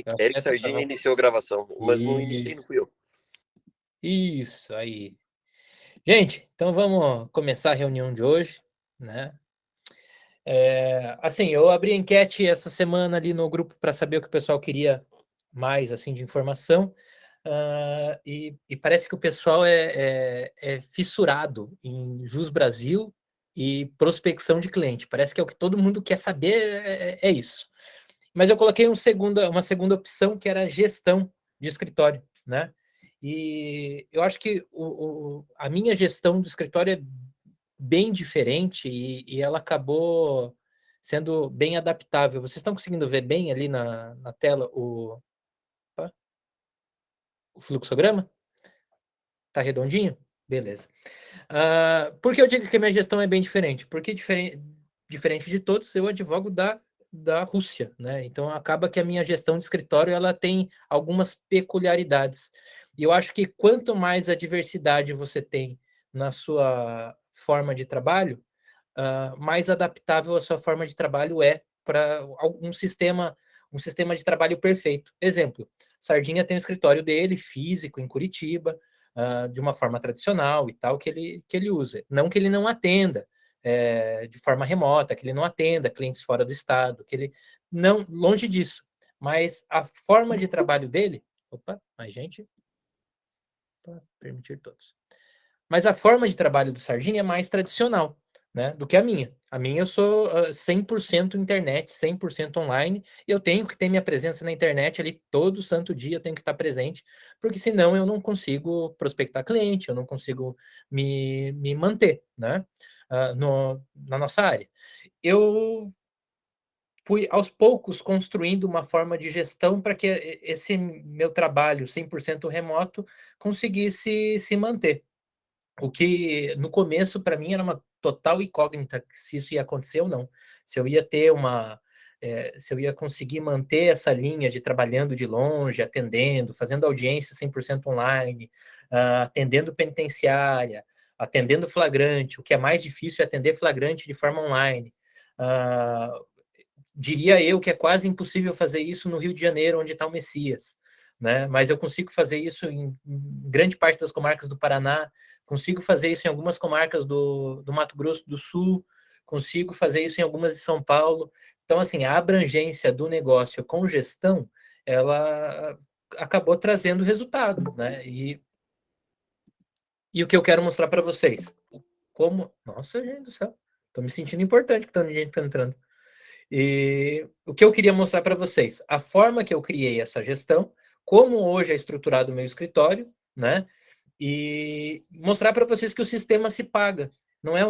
Eu acho Eric que você Sardinha tava... iniciou a gravação, mas não iniciei, não Isso, fui eu. isso aí. Gente, então vamos começar a reunião de hoje, né? Assim, eu abri a enquete essa semana ali no grupo para saber o que o pessoal queria mais, assim, de informação. E parece que o pessoal é fissurado em Jus Brasil e prospecção de cliente. Parece que é o que todo mundo quer saber, é isso. Mas eu coloquei uma segunda opção, que era a gestão de escritório, né? E eu acho que a minha gestão do escritório é bem diferente e ela acabou sendo bem adaptável. Vocês estão conseguindo ver bem ali na tela opa, o fluxograma? Tá redondinho? Beleza. Por que eu digo que a minha gestão é bem diferente? Porque diferente de todos, eu advogo da Rússia, né? Então acaba que a minha gestão de escritório ela tem algumas peculiaridades. E eu acho que quanto mais a diversidade você tem na sua forma de trabalho, mais adaptável a sua forma de trabalho é para um sistema de trabalho perfeito. Exemplo, Sardinha tem um escritório dele, físico, em Curitiba, de uma forma tradicional e tal, que ele usa. Não que ele não atenda de forma remota, que ele não atenda clientes fora do estado, que ele não, longe disso. Mas a forma de trabalho dele, opa, mais gente, opa, permitir todos. Mas a forma de trabalho do Sardinha é mais tradicional, né, do que a minha. A minha eu sou 100% internet, 100% online, e eu tenho que ter minha presença na internet ali todo santo dia, eu tenho que estar presente, porque senão eu não consigo prospectar cliente, eu não consigo me manter, né, na nossa área. Eu fui aos poucos construindo uma forma de gestão para que esse meu trabalho 100% remoto conseguisse se manter. O que no começo para mim era uma total incógnita se isso ia acontecer ou não. Se eu ia ter se eu ia conseguir manter essa linha de trabalhando de longe, atendendo, fazendo audiência 100% online, atendendo penitenciária, atendendo flagrante. O que é mais difícil é atender flagrante de forma online. Uh, Diria eu que é quase impossível fazer isso no Rio de Janeiro, onde está o Messias, né? Mas eu consigo fazer isso em grande parte das comarcas do Paraná, consigo fazer isso em algumas comarcas do Mato Grosso do Sul, consigo fazer isso em algumas de São Paulo. Então, assim, a abrangência do negócio com gestão, ela acabou trazendo resultado, né? E o que eu quero mostrar para vocês, como... Nossa, gente do céu, estou me sentindo importante que tanta gente está entrando. E o que eu queria mostrar para vocês, a forma que eu criei essa gestão, como hoje é estruturado o meu escritório, né? E mostrar para vocês que o sistema se paga. Não é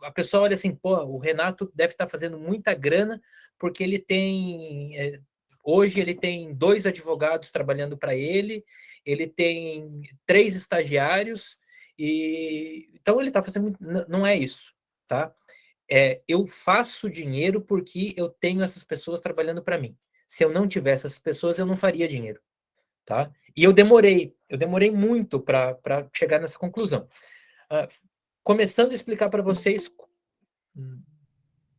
a pessoa olha assim, pô, o Renato deve estar fazendo muita grana porque ele tem hoje ele tem 2 advogados trabalhando para ele tem 3 estagiários e então ele está fazendo não é isso, tá? Eu faço dinheiro porque eu tenho essas pessoas trabalhando para mim. Se eu não tivesse essas pessoas, eu não faria dinheiro, tá? E eu demorei muito para chegar nessa conclusão. Começando a explicar para vocês,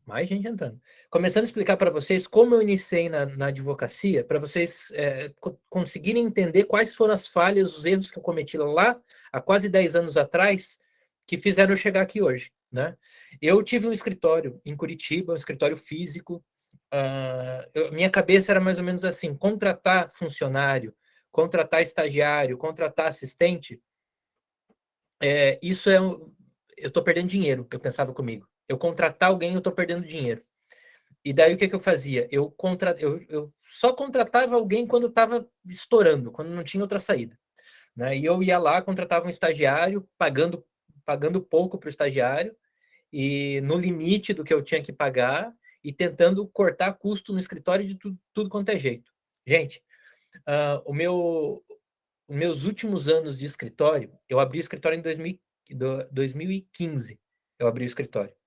mais gente entrando. Começando a explicar para vocês como eu iniciei na advocacia, para vocês conseguirem entender quais foram as falhas, os erros que eu cometi lá há quase 10 anos atrás, que fizeram eu chegar aqui hoje, né? Eu tive um escritório em Curitiba, um escritório físico. Minha cabeça era mais ou menos assim: contratar funcionário, contratar estagiário, contratar assistente, isso eu estou perdendo dinheiro, eu pensava comigo. Eu contratar alguém, eu estou perdendo dinheiro. E daí o que eu fazia? Eu só contratava alguém quando estava estourando, quando não tinha outra saída, né? E eu ia lá, contratava um estagiário, pagando pouco para o estagiário, e no limite do que eu tinha que pagar, e tentando cortar custo no escritório de tudo quanto é jeito. Gente, os meus últimos anos de escritório, eu abri o escritório em 2015. Eu abri o escritório.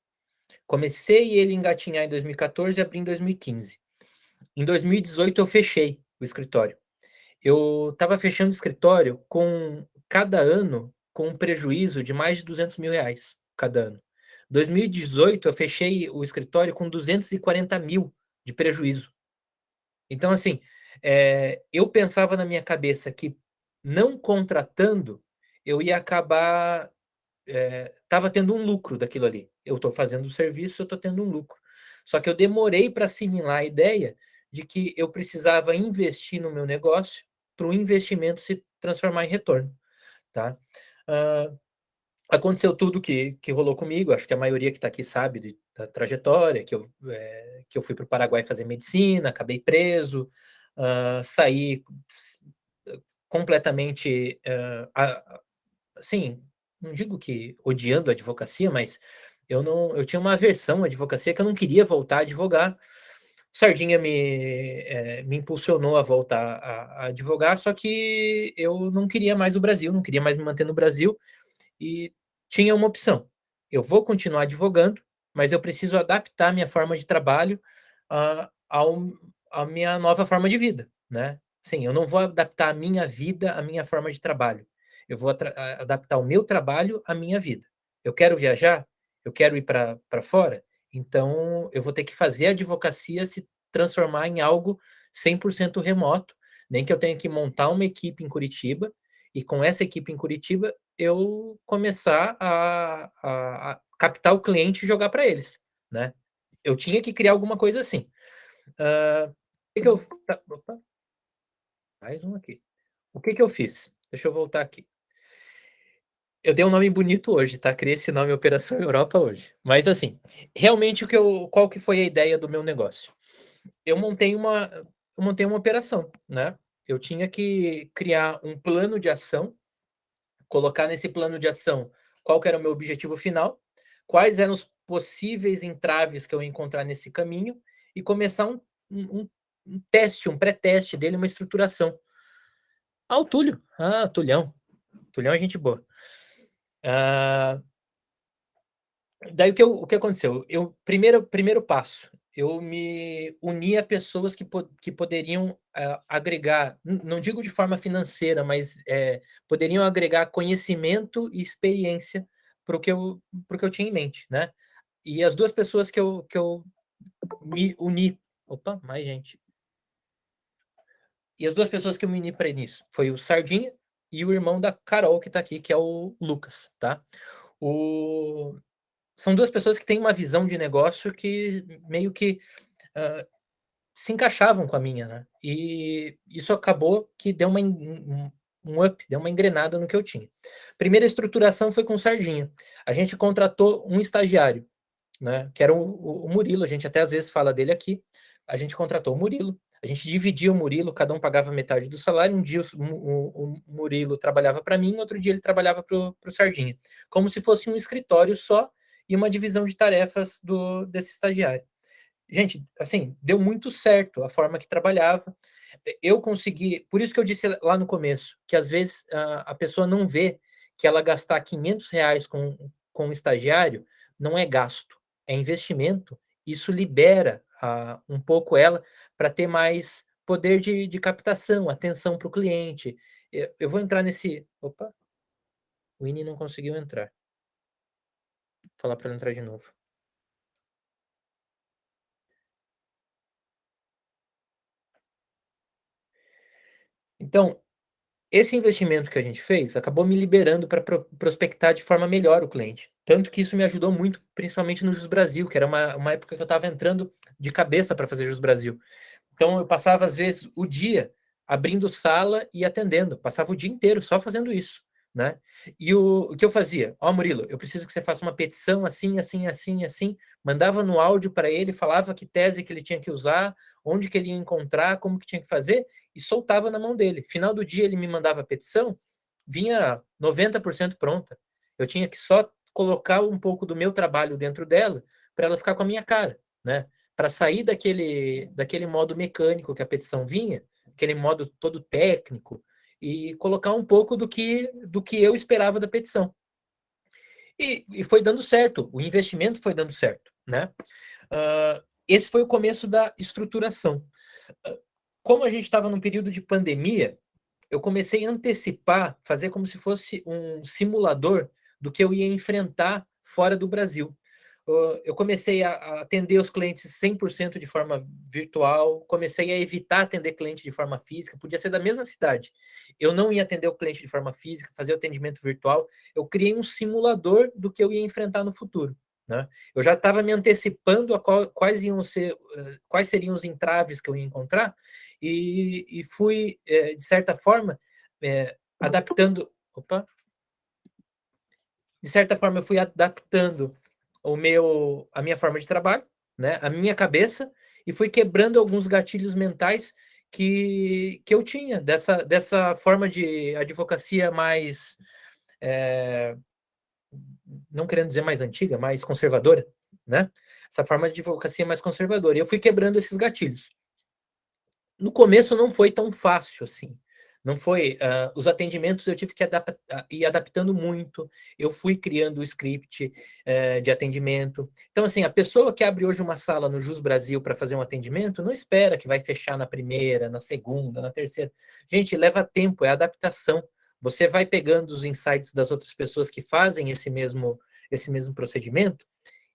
Comecei ele engatinhar em 2014 e abri em 2015. Em 2018 eu fechei o escritório. Eu estava fechando o escritório com cada ano com um prejuízo de mais de R$ 200.000 cada ano. 2018 eu fechei o escritório com 240 mil de prejuízo. Então, assim, eu pensava na minha cabeça que não contratando, eu ia acabar estava tendo um lucro daquilo ali. Eu estou fazendo o serviço, eu estou tendo um lucro. Só que eu demorei para assimilar a ideia de que eu precisava investir no meu negócio para o investimento se transformar em retorno, tá? Aconteceu tudo que rolou comigo, acho que a maioria que está aqui sabe da trajetória, que eu fui para o Paraguai fazer medicina, acabei preso, saí completamente, assim, não digo que odiando a advocacia, mas eu tinha uma aversão à advocacia que eu não queria voltar a advogar. O Sardinha me impulsionou a voltar a advogar, só que eu não queria mais o Brasil, não queria mais me manter no Brasil, e tinha uma opção. Eu vou continuar advogando, mas eu preciso adaptar minha forma de trabalho à minha nova forma de vida, né? Sim, eu não vou adaptar a minha vida à minha forma de trabalho. Eu vou adaptar o meu trabalho à minha vida. Eu quero viajar, eu quero ir para fora, então eu vou ter que fazer a advocacia se transformar em algo 100% remoto, nem que eu tenha que montar uma equipe em Curitiba, e com essa equipe em Curitiba eu começar a captar o cliente e jogar para eles, né? Eu tinha que criar alguma coisa assim. O que eu... Opa, mais um aqui. O que eu fiz? Deixa eu voltar aqui. Eu dei um nome bonito hoje, tá? Criei esse nome Operação Europa hoje. Mas assim, realmente qual que foi a ideia do meu negócio? Eu montei uma operação, né? Eu tinha que criar um plano de ação, colocar nesse plano de ação qual que era o meu objetivo final, quais eram os possíveis entraves que eu ia encontrar nesse caminho e começar um teste, um pré-teste dele, uma estruturação. O Túlio. Tulhão. Tulhão é gente boa. Daí o que aconteceu? Primeiro passo, eu me uni a pessoas que poderiam agregar, não digo de forma financeira, mas poderiam agregar conhecimento e experiência para o que eu tinha em mente, né? E as duas pessoas que eu me uni. Opa, mais gente. E as duas pessoas que eu me uni para isso foi o Sardinha e o irmão da Carol, que está aqui, que é o Lucas, tá? São duas pessoas que têm uma visão de negócio que meio que se encaixavam com a minha, né? E isso acabou que deu um up, deu uma engrenada no que eu tinha. Primeira estruturação foi com o Sardinha. A gente contratou um estagiário, né? Que era o Murilo, a gente até às vezes fala dele aqui. A gente contratou o Murilo, a gente dividia o Murilo, cada um pagava metade do salário. Um dia o Murilo trabalhava para mim, outro dia ele trabalhava para o Sardinha, como se fosse um escritório só e uma divisão de tarefas desse estagiário. Gente, assim, deu muito certo a forma que trabalhava. Eu consegui, por isso que eu disse lá no começo, que às vezes a pessoa não vê que ela gastar R$ 500 com um estagiário não é gasto, é investimento. Isso libera um pouco ela para ter mais poder de captação, atenção para o cliente. Eu vou entrar nesse. Opa, o Ini não conseguiu entrar. Vou falar para ele entrar de novo. Então, esse investimento que a gente fez acabou me liberando para prospectar de forma melhor o cliente. Tanto que isso me ajudou muito, principalmente no Jus Brasil, que era uma época que eu estava entrando de cabeça para fazer Jus Brasil. Então eu passava, às vezes, o dia abrindo sala e atendendo. Passava o dia inteiro só fazendo isso, né? E o que eu fazia? Murilo, eu preciso que você faça uma petição assim, assim, assim, assim. Mandava no áudio para ele, falava que tese que ele tinha que usar, onde que ele ia encontrar, como que tinha que fazer, e soltava na mão dele. Final do dia ele me mandava a petição, vinha 90% pronta. Eu tinha que só colocar um pouco do meu trabalho dentro dela para ela ficar com a minha cara, né? Para sair daquele modo mecânico que a petição vinha, aquele modo todo técnico, e colocar um pouco do que eu esperava da petição. E foi dando certo, o investimento foi dando certo, né? Esse foi o começo da estruturação. Como a gente estava num período de pandemia, eu comecei a antecipar, fazer como se fosse um simulador do que eu ia enfrentar fora do Brasil. Eu comecei a atender os clientes 100% de forma virtual, comecei a evitar atender cliente de forma física, podia ser da mesma cidade. Eu não ia atender o cliente de forma física, fazer o atendimento virtual. Eu criei um simulador do que eu ia enfrentar no futuro. Né? Eu já estava me antecipando a quais seriam os entraves que eu ia encontrar e fui, de certa forma, adaptando. Opa! De certa forma, eu fui adaptando a minha forma de trabalho, né, a minha cabeça, e fui quebrando alguns gatilhos mentais que eu tinha dessa forma de advocacia mais, não querendo dizer mais antiga, mais conservadora, né? Essa forma de advocacia mais conservadora. E eu fui quebrando esses gatilhos. No começo não foi tão fácil assim. Não foi. Os atendimentos eu tive que ir adaptando muito. Eu fui criando o script de atendimento. Então, assim, a pessoa que abre hoje uma sala no Jus Brasil para fazer um atendimento, não espera que vai fechar na primeira, na segunda, na terceira. Gente, leva tempo, é adaptação. Você vai pegando os insights das outras pessoas que fazem esse mesmo procedimento,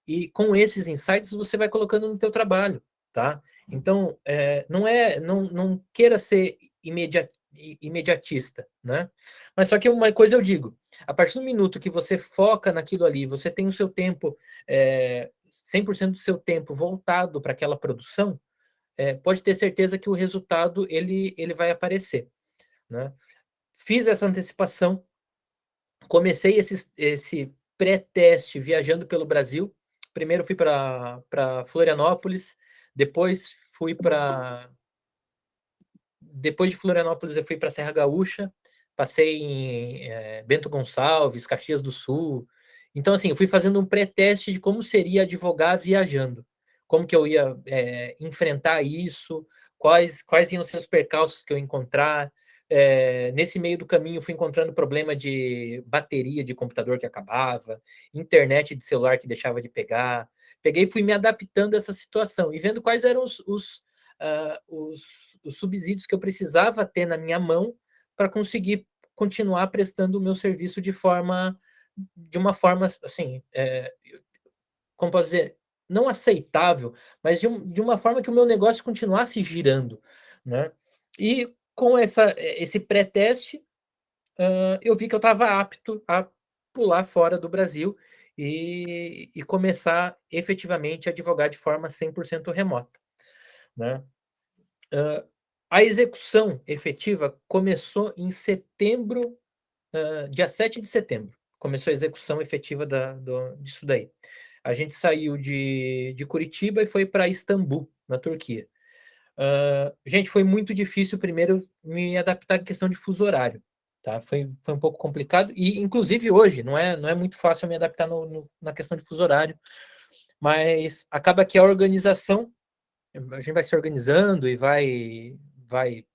e com esses insights você vai colocando no teu trabalho, tá? Então, não queira ser imediatista, né? Mas só que uma coisa eu digo, a partir do minuto que você foca naquilo ali, você tem o seu tempo, 100% do seu tempo voltado para aquela produção, pode ter certeza que o resultado ele vai aparecer, né? Fiz essa antecipação, comecei esse pré-teste viajando pelo Brasil. Primeiro fui para Florianópolis, depois fui para. Depois de Florianópolis, eu fui para Serra Gaúcha, passei em Bento Gonçalves, Caxias do Sul. Então, assim, eu fui fazendo um pré-teste de como seria advogar viajando, como que eu ia enfrentar isso, quais iam ser os percalços que eu ia encontrar. Nesse meio do caminho, fui encontrando problema de bateria de computador que acabava, internet de celular que deixava de pegar. Peguei e fui me adaptando a essa situação e vendo quais eram os subsídios que eu precisava ter na minha mão para conseguir continuar prestando o meu serviço de uma forma assim, como posso dizer, não aceitável, mas de uma forma que o meu negócio continuasse girando, né? E com esse pré-teste, eu vi que eu estava apto a pular fora do Brasil e começar efetivamente a advogar de forma 100% remota, né? A execução efetiva começou em setembro, dia 7 de setembro. Começou a execução efetiva disso daí. A gente saiu de Curitiba e foi para Istambul, na Turquia. Gente, foi muito difícil primeiro me adaptar à questão de fuso horário. Tá? Foi um pouco complicado, e inclusive hoje não é muito fácil me adaptar na questão de fuso horário, mas acaba que a organização, a gente vai se organizando e vai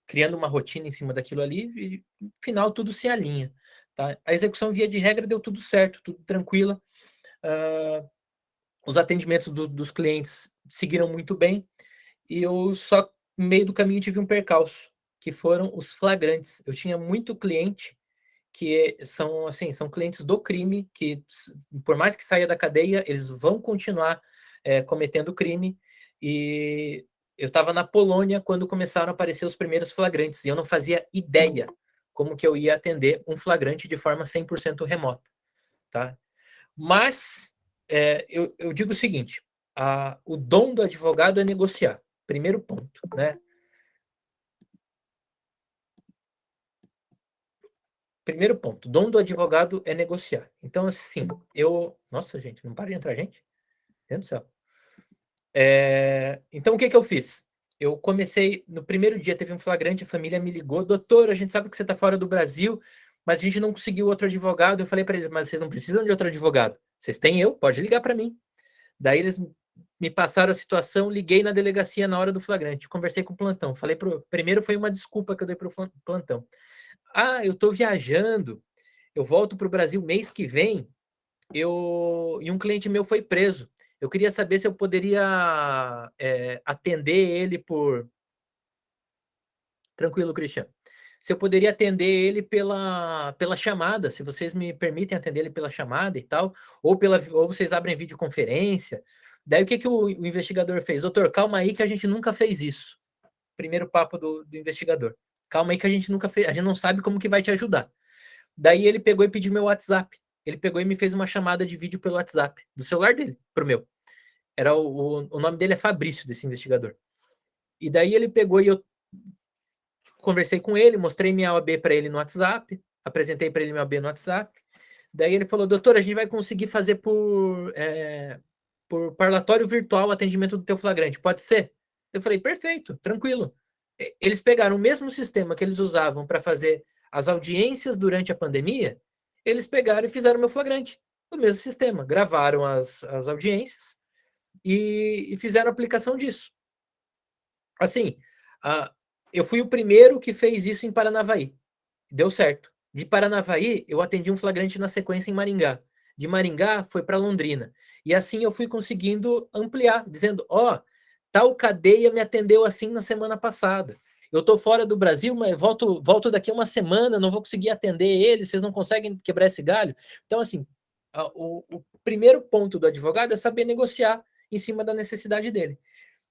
criando uma rotina em cima daquilo ali e no final tudo se alinha, tá? A execução via de regra deu tudo certo, tudo tranquila. Os atendimentos dos clientes seguiram muito bem e eu só no meio do caminho tive um percalço, que foram os flagrantes. Eu tinha muito cliente que são assim, são clientes do crime, que por mais que saia da cadeia, eles vão continuar cometendo crime. E eu estava na Polônia quando começaram a aparecer os primeiros flagrantes, e eu não fazia ideia como que eu ia atender um flagrante de forma 100% remota, tá? Mas eu digo o seguinte, o dom do advogado é negociar, primeiro ponto, né? Primeiro ponto, dom do advogado é negociar. Então, assim, Nossa, gente, não para de entrar, gente? Meu Deus do céu. Então, o que eu fiz? Eu comecei, no primeiro dia teve um flagrante, a família me ligou, doutor, a gente sabe que você está fora do Brasil, mas a gente não conseguiu outro advogado. Eu falei para eles, mas vocês não precisam de outro advogado. Vocês têm eu, pode ligar para mim. Daí eles me passaram a situação, liguei na delegacia na hora do flagrante, conversei com o plantão. Primeiro foi uma desculpa que eu dei para o plantão. Eu estou viajando, eu volto para o Brasil mês que vem, e um cliente meu foi preso. Eu queria saber se eu poderia atender ele por... Tranquilo, Cristian. se eu poderia atender ele pela chamada, se vocês me permitem atender ele pela chamada e tal, ou vocês abrem videoconferência. Daí o que o investigador fez? Doutor, calma aí que a gente nunca fez isso. Primeiro papo do investigador. Calma aí que a gente nunca fez, a gente não sabe como que vai te ajudar. Daí ele pegou e pediu meu WhatsApp. Ele pegou e me fez uma chamada de vídeo pelo WhatsApp, do celular dele, pro meu. O nome dele é Fabrício, desse investigador. E daí ele pegou e eu conversei com ele, mostrei minha OAB para ele no WhatsApp, apresentei para ele minha OAB no WhatsApp. Daí ele falou, doutor, a gente vai conseguir fazer por parlatório virtual o atendimento do teu flagrante, pode ser? Eu falei, perfeito, tranquilo. Eles pegaram o mesmo sistema que eles usavam para fazer as audiências durante a pandemia, eles pegaram e fizeram meu flagrante. O mesmo sistema, gravaram as audiências e fizeram a aplicação disso. Assim, eu fui o primeiro que fez isso em Paranavaí. Deu certo. De Paranavaí, eu atendi um flagrante na sequência em Maringá. De Maringá, foi para Londrina. E assim eu fui conseguindo ampliar, dizendo, tal cadeia me atendeu assim na semana passada. Eu estou fora do Brasil, mas volto daqui a uma semana, não vou conseguir atender ele, vocês não conseguem quebrar esse galho. Então, assim, o primeiro ponto do advogado é saber negociar em cima da necessidade dele.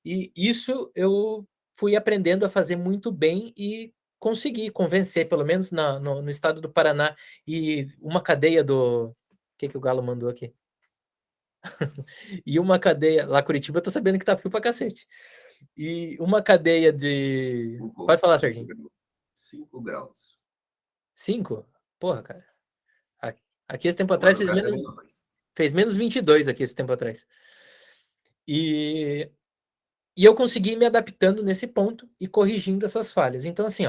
E isso eu fui aprendendo a fazer muito bem e consegui convencer, pelo menos no estado do Paraná, e uma cadeia do... O que o Galo mandou aqui? E uma cadeia... Lá Curitiba eu tô sabendo que tá frio pra cacete. E uma cadeia de... Pode falar, Serginho. 5 graus. 5? Porra, cara. Aqui esse tempo atrás fez menos 22 aqui esse tempo atrás. E eu consegui me adaptando nesse ponto e corrigindo essas falhas. Então, assim,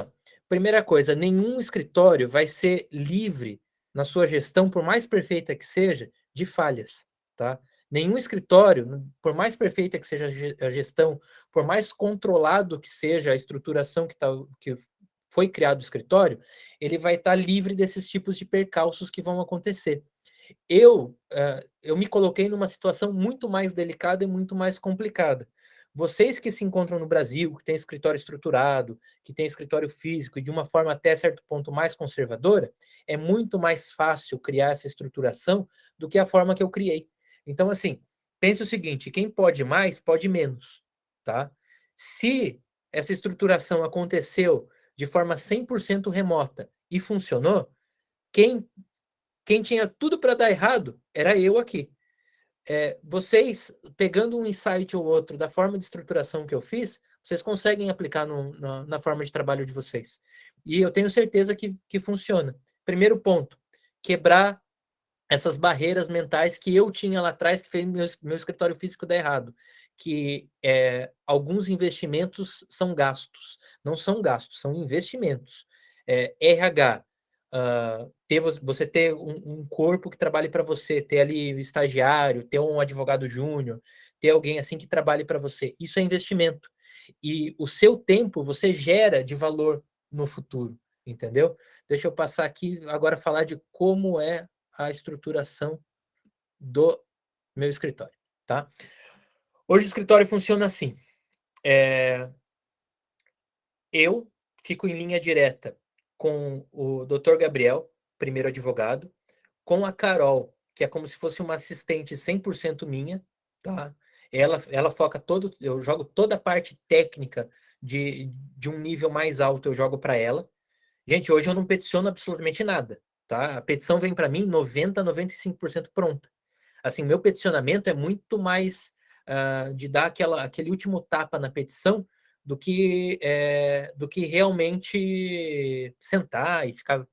primeira coisa, nenhum escritório vai ser livre na sua gestão, por mais perfeita que seja, de falhas, tá? Nenhum escritório, por mais perfeita que seja a gestão, por mais controlado que seja a estruturação que foi criado o escritório, ele vai estar livre desses tipos de percalços que vão acontecer. Eu me coloquei numa situação muito mais delicada e muito mais complicada. Vocês que se encontram no Brasil, que tem escritório estruturado, que tem escritório físico e de uma forma até certo ponto mais conservadora, é muito mais fácil criar essa estruturação do que a forma que eu criei. Então, assim, pense o seguinte, quem pode mais, pode menos, tá? Se essa estruturação aconteceu de forma 100% remota e funcionou, quem tinha tudo para dar errado era eu aqui. Vocês, pegando um insight ou outro da forma de estruturação que eu fiz, vocês conseguem aplicar na forma de trabalho de vocês. E eu tenho certeza que funciona. Primeiro ponto, quebrar essas barreiras mentais que eu tinha lá atrás, que fez meu escritório físico dar errado. Que alguns investimentos são gastos. Não são gastos, são investimentos. RH, você ter um corpo que trabalhe para você, ter ali um estagiário, ter um advogado júnior, ter alguém assim que trabalhe para você. Isso é investimento. E o seu tempo você gera de valor no futuro, entendeu? Deixa eu passar aqui agora falar de como é a estruturação do meu escritório, tá? Hoje o escritório funciona assim. Eu fico em linha direta com o Dr. Gabriel, primeiro advogado, com a Carol, que é como se fosse uma assistente 100% minha, tá? Ela foca eu jogo toda a parte técnica de um nível mais alto, eu jogo para ela. Gente, hoje eu não peticiono absolutamente nada, tá? A petição vem para mim 95% pronta. Assim, meu peticionamento é muito mais de dar aquele último tapa na petição do que realmente sentar e ficar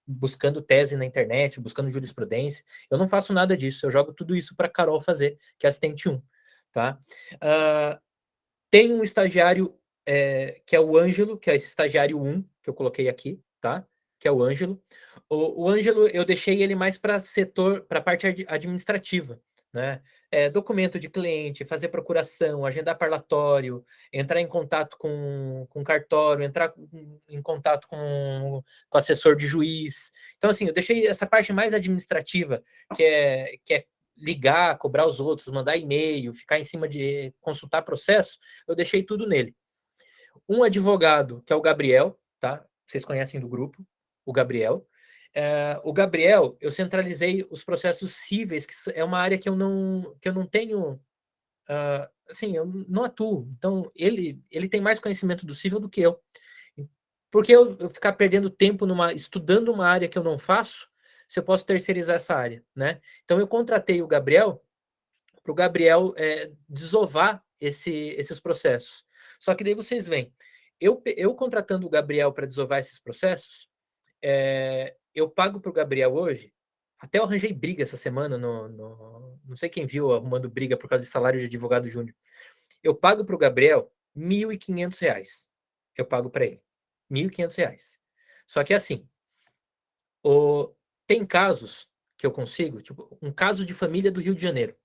buscando tese na internet, buscando jurisprudência. Eu não faço nada disso, eu jogo tudo isso para a Carol fazer, que é assistente 1, tá? Tem um estagiário que é o Ângelo, que é esse estagiário 1, que eu coloquei aqui, tá? Que é o Ângelo. O Ângelo, eu deixei ele mais para a parte administrativa, né? Documento de cliente, fazer procuração, agendar parlatório, entrar em contato com cartório, entrar em contato com assessor de juiz. Então, assim, eu deixei essa parte mais administrativa, que é ligar, cobrar os outros, mandar e-mail, ficar em cima de consultar processo, eu deixei tudo nele. Um advogado, que é o Gabriel, tá? vocês conhecem do grupo, o Gabriel. O Gabriel, eu centralizei os processos cíveis, que é uma área que eu não tenho, assim, eu não atuo. Então, ele tem mais conhecimento do cível do que eu. Porque eu ficar perdendo tempo estudando uma área que eu não faço, se eu posso terceirizar essa área, né? Então, eu contratei o Gabriel para o Gabriel desovar esses processos. Só que daí vocês veem, eu contratando o Gabriel para desovar esses processos, eu pago para o Gabriel hoje, até eu arranjei briga essa semana, não sei quem viu arrumando briga por causa de salário de advogado júnior. Eu pago para o Gabriel R$ 1.500. Eu pago para ele. R$ 1.500. Só que assim, tem casos que eu consigo, tipo, um caso de família do Rio de Janeiro.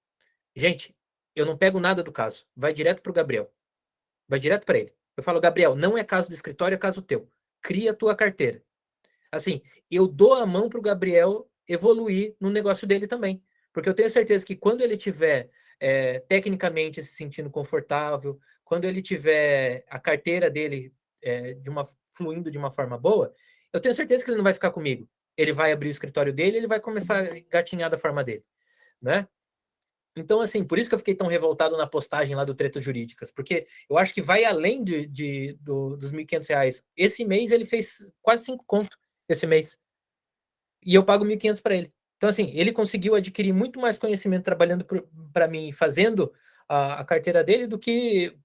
Gente, eu não pego nada do caso. Vai direto para o Gabriel. Vai direto para ele. Eu falo, Gabriel, não é caso do escritório, é caso teu. Cria a tua carteira. Assim, eu dou a mão para o Gabriel evoluir no negócio dele também. Porque eu tenho certeza que quando ele tiver tecnicamente se sentindo confortável, quando ele tiver a carteira dele fluindo de uma forma boa, eu tenho certeza que ele não vai ficar comigo. Ele vai abrir o escritório dele, ele vai começar a gatinhar da forma dele, né? Então, assim, por isso que eu fiquei tão revoltado na postagem lá do Tretas Jurídicas, porque eu acho que vai além dos R$ 1.500. Esse mês ele fez quase 5 conto, esse mês. E eu pago 1.500 para ele. Então, assim, ele conseguiu adquirir muito mais conhecimento trabalhando para mim, fazendo a carteira dele, do que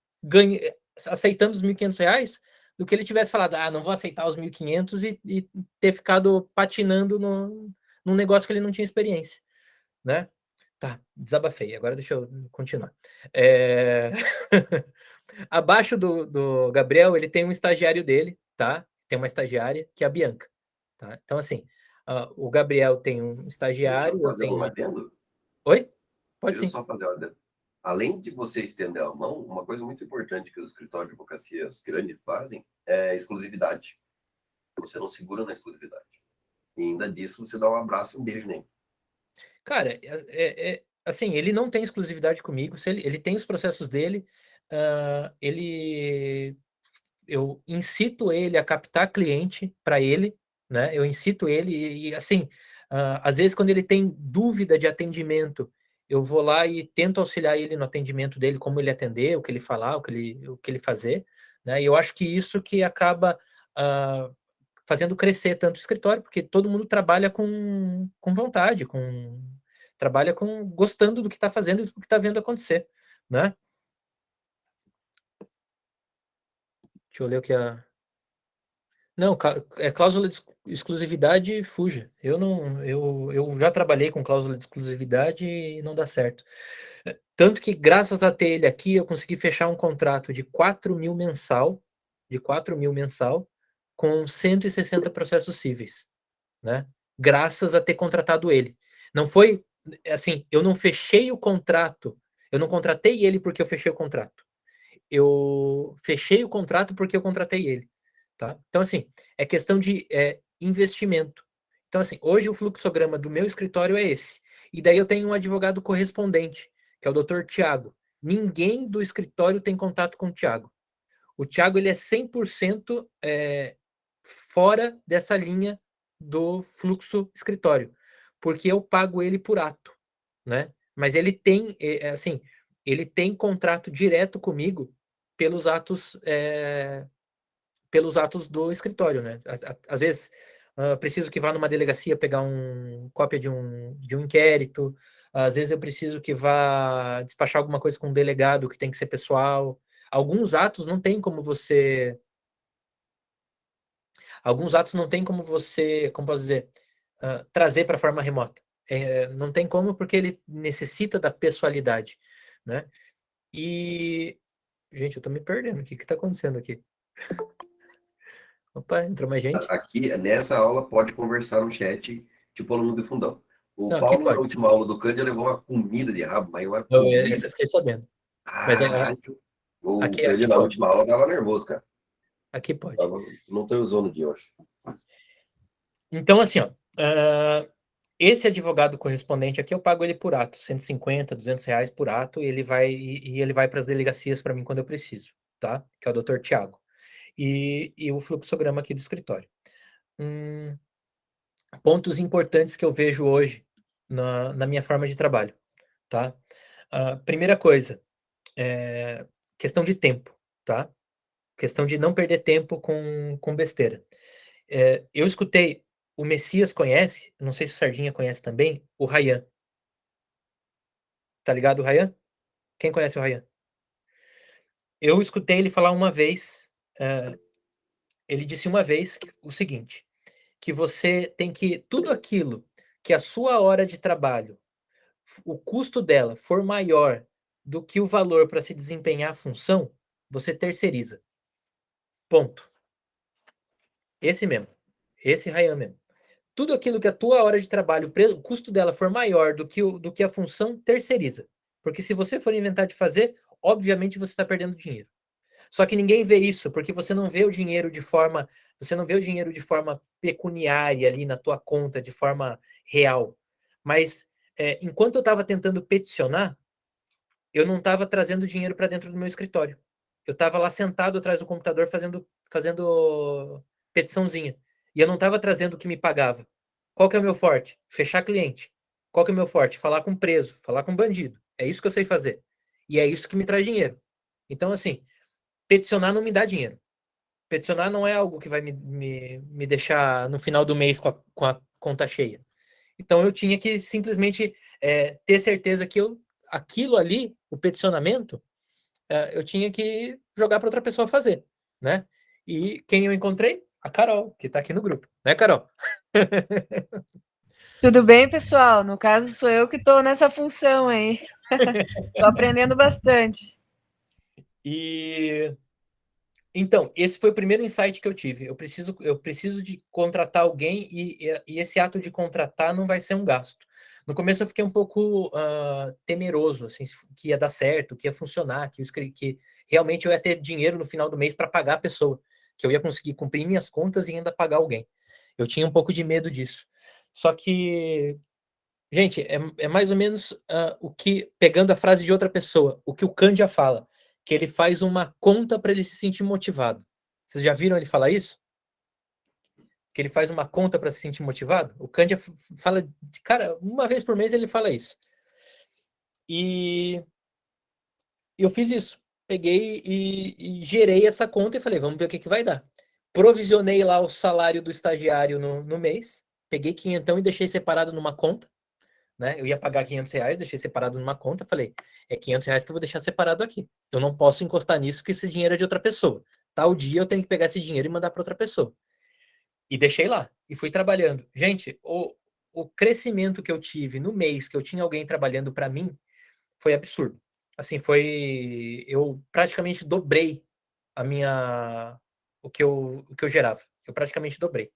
aceitando os R$ 1.500, do que ele tivesse falado, não vou aceitar os 1.500 e ter ficado patinando num negócio que ele não tinha experiência, né? Tá, desabafei. Agora deixa eu continuar. Abaixo do Gabriel, ele tem um estagiário dele, tá? Tem uma estagiária, que é a Bianca. Tá? Então, assim, o Gabriel tem um estagiário, Deixa eu eu fazer tenho... um adendo. Oi? Pode Deixa eu sim. só fazer um adendo. Além de você estender a mão, uma coisa muito importante que os escritórios de advocacia grandes fazem é exclusividade. Você não segura na exclusividade. E ainda disso, você dá um abraço e um beijo nele. Cara, assim, ele não tem exclusividade comigo, se ele tem os processos dele, eu incito ele a captar cliente para ele, né? Eu incito ele e assim, às vezes quando ele tem dúvida de atendimento, eu vou lá e tento auxiliar ele no atendimento dele, como ele atender, o que ele falar, o que ele fazer, né? E eu acho que isso que acaba fazendo crescer tanto o escritório, porque todo mundo trabalha com vontade, trabalha gostando do que está fazendo e do que está vendo acontecer, né? Deixa eu ler o que Não, cláusula de exclusividade, fuja. Eu já trabalhei com cláusula de exclusividade e não dá certo. Tanto que, graças a ter ele aqui, eu consegui fechar um contrato de 4.000 mensal, com 160 processos cíveis, né? Graças a ter contratado ele. Não foi assim, eu não fechei o contrato, eu não contratei ele porque eu fechei o contrato. Eu fechei o contrato porque eu contratei ele. Tá? Então, assim, é questão de investimento. Então, assim, hoje o fluxograma do meu escritório é esse. E daí eu tenho um advogado correspondente, que é o Dr. Tiago. Ninguém do escritório tem contato com o Tiago. O Tiago, ele é 100% fora dessa linha do fluxo escritório, porque eu pago ele por ato, né? Mas ele tem, assim, ele tem contrato direto comigo pelos atos do escritório, né? Às vezes preciso que vá numa delegacia pegar cópia de um inquérito, às vezes eu preciso que vá despachar alguma coisa com um delegado que tem que ser pessoal. Alguns atos não tem como você, como posso dizer, trazer para a forma remota. Não tem como, porque ele necessita da pessoalidade, né? E, gente, eu tô me perdendo. O que está acontecendo aqui? Opa, entrou mais gente? Aqui, nessa aula, pode conversar no chat, tipo aluno de fundão. O Não, aqui Paulo, na pode. última aula do Cândido, levou uma comida de rabo, mas uma Essa comida. eu fiquei sabendo. Mas O aqui Cândido, na pode. última aula, tava nervoso, cara. Aqui pode. Não tem usando de hoje. Então, assim, ó, esse advogado correspondente aqui, eu pago ele por ato, 150, R$ 200 por ato, e ele vai para as delegacias para mim quando eu preciso, tá? Que é o Dr. Tiago. e o fluxograma aqui do escritório. Pontos importantes que eu vejo hoje na minha forma de trabalho, tá? Primeira coisa, questão de tempo, tá? Questão de não perder tempo com besteira. Eu escutei, o Messias conhece, não sei se o Sardinha conhece também, o Ryan. Tá ligado o Ryan? Quem conhece o Ryan? Eu escutei ele falar uma vez, ele disse uma vez o seguinte, que você tem que, tudo aquilo que a sua hora de trabalho, o custo dela for maior do que o valor para se desempenhar a função, você terceiriza. Ponto. Esse mesmo. Esse Ryan mesmo. Tudo aquilo que a tua hora de trabalho, o custo dela for maior do que a função, terceiriza. Porque se você for inventar de fazer, obviamente você está perdendo dinheiro. Só que ninguém vê isso, porque você não vê o dinheiro de forma pecuniária ali na tua conta, de forma real. Mas enquanto eu estava tentando peticionar, eu não estava trazendo dinheiro para dentro do meu escritório. Eu estava lá sentado atrás do computador fazendo petiçãozinha. E eu não estava trazendo o que me pagava. Qual que é o meu forte? Fechar cliente. Qual que é o meu forte? Falar com preso, falar com bandido. É isso que eu sei fazer. E é isso que me traz dinheiro. Então, assim, peticionar não me dá dinheiro. Peticionar não é algo que vai me deixar no final do mês com a conta cheia. Então eu tinha que simplesmente ter certeza que aquilo ali, o peticionamento, eu tinha que jogar para outra pessoa fazer, né? E quem eu encontrei? A Carol, que está aqui no grupo, né, Carol? Tudo bem, pessoal? No caso, sou eu que estou nessa função aí. Estou aprendendo bastante. E então, esse foi o primeiro insight que eu tive. Eu preciso de contratar alguém e esse ato de contratar não vai ser um gasto. No começo eu fiquei um pouco temeroso, assim, que ia dar certo, que ia funcionar, que realmente eu ia ter dinheiro no final do mês para pagar a pessoa, que eu ia conseguir cumprir minhas contas e ainda pagar alguém. Eu tinha um pouco de medo disso. Só que, gente, é mais ou menos o que, pegando a frase de outra pessoa, o que o Candia fala, que ele faz uma conta para ele se sentir motivado. Vocês já viram ele falar isso? Que ele faz uma conta para se sentir motivado? O Candia fala, cara, uma vez por mês ele fala isso. E eu fiz isso. Peguei e gerei essa conta e falei, vamos ver o que vai dar. Provisionei lá o salário do estagiário no mês, peguei 500 e deixei separado numa conta, né? Eu ia pagar R$ 500, deixei separado numa conta, falei, é R$ 500 que eu vou deixar separado aqui. Eu não posso encostar nisso, porque esse dinheiro é de outra pessoa. Tal dia eu tenho que pegar esse dinheiro e mandar para outra pessoa. E deixei lá, e fui trabalhando. Gente, o crescimento que eu tive no mês que eu tinha alguém trabalhando para mim foi absurdo. Assim, eu praticamente dobrei o que eu gerava. Eu praticamente dobrei.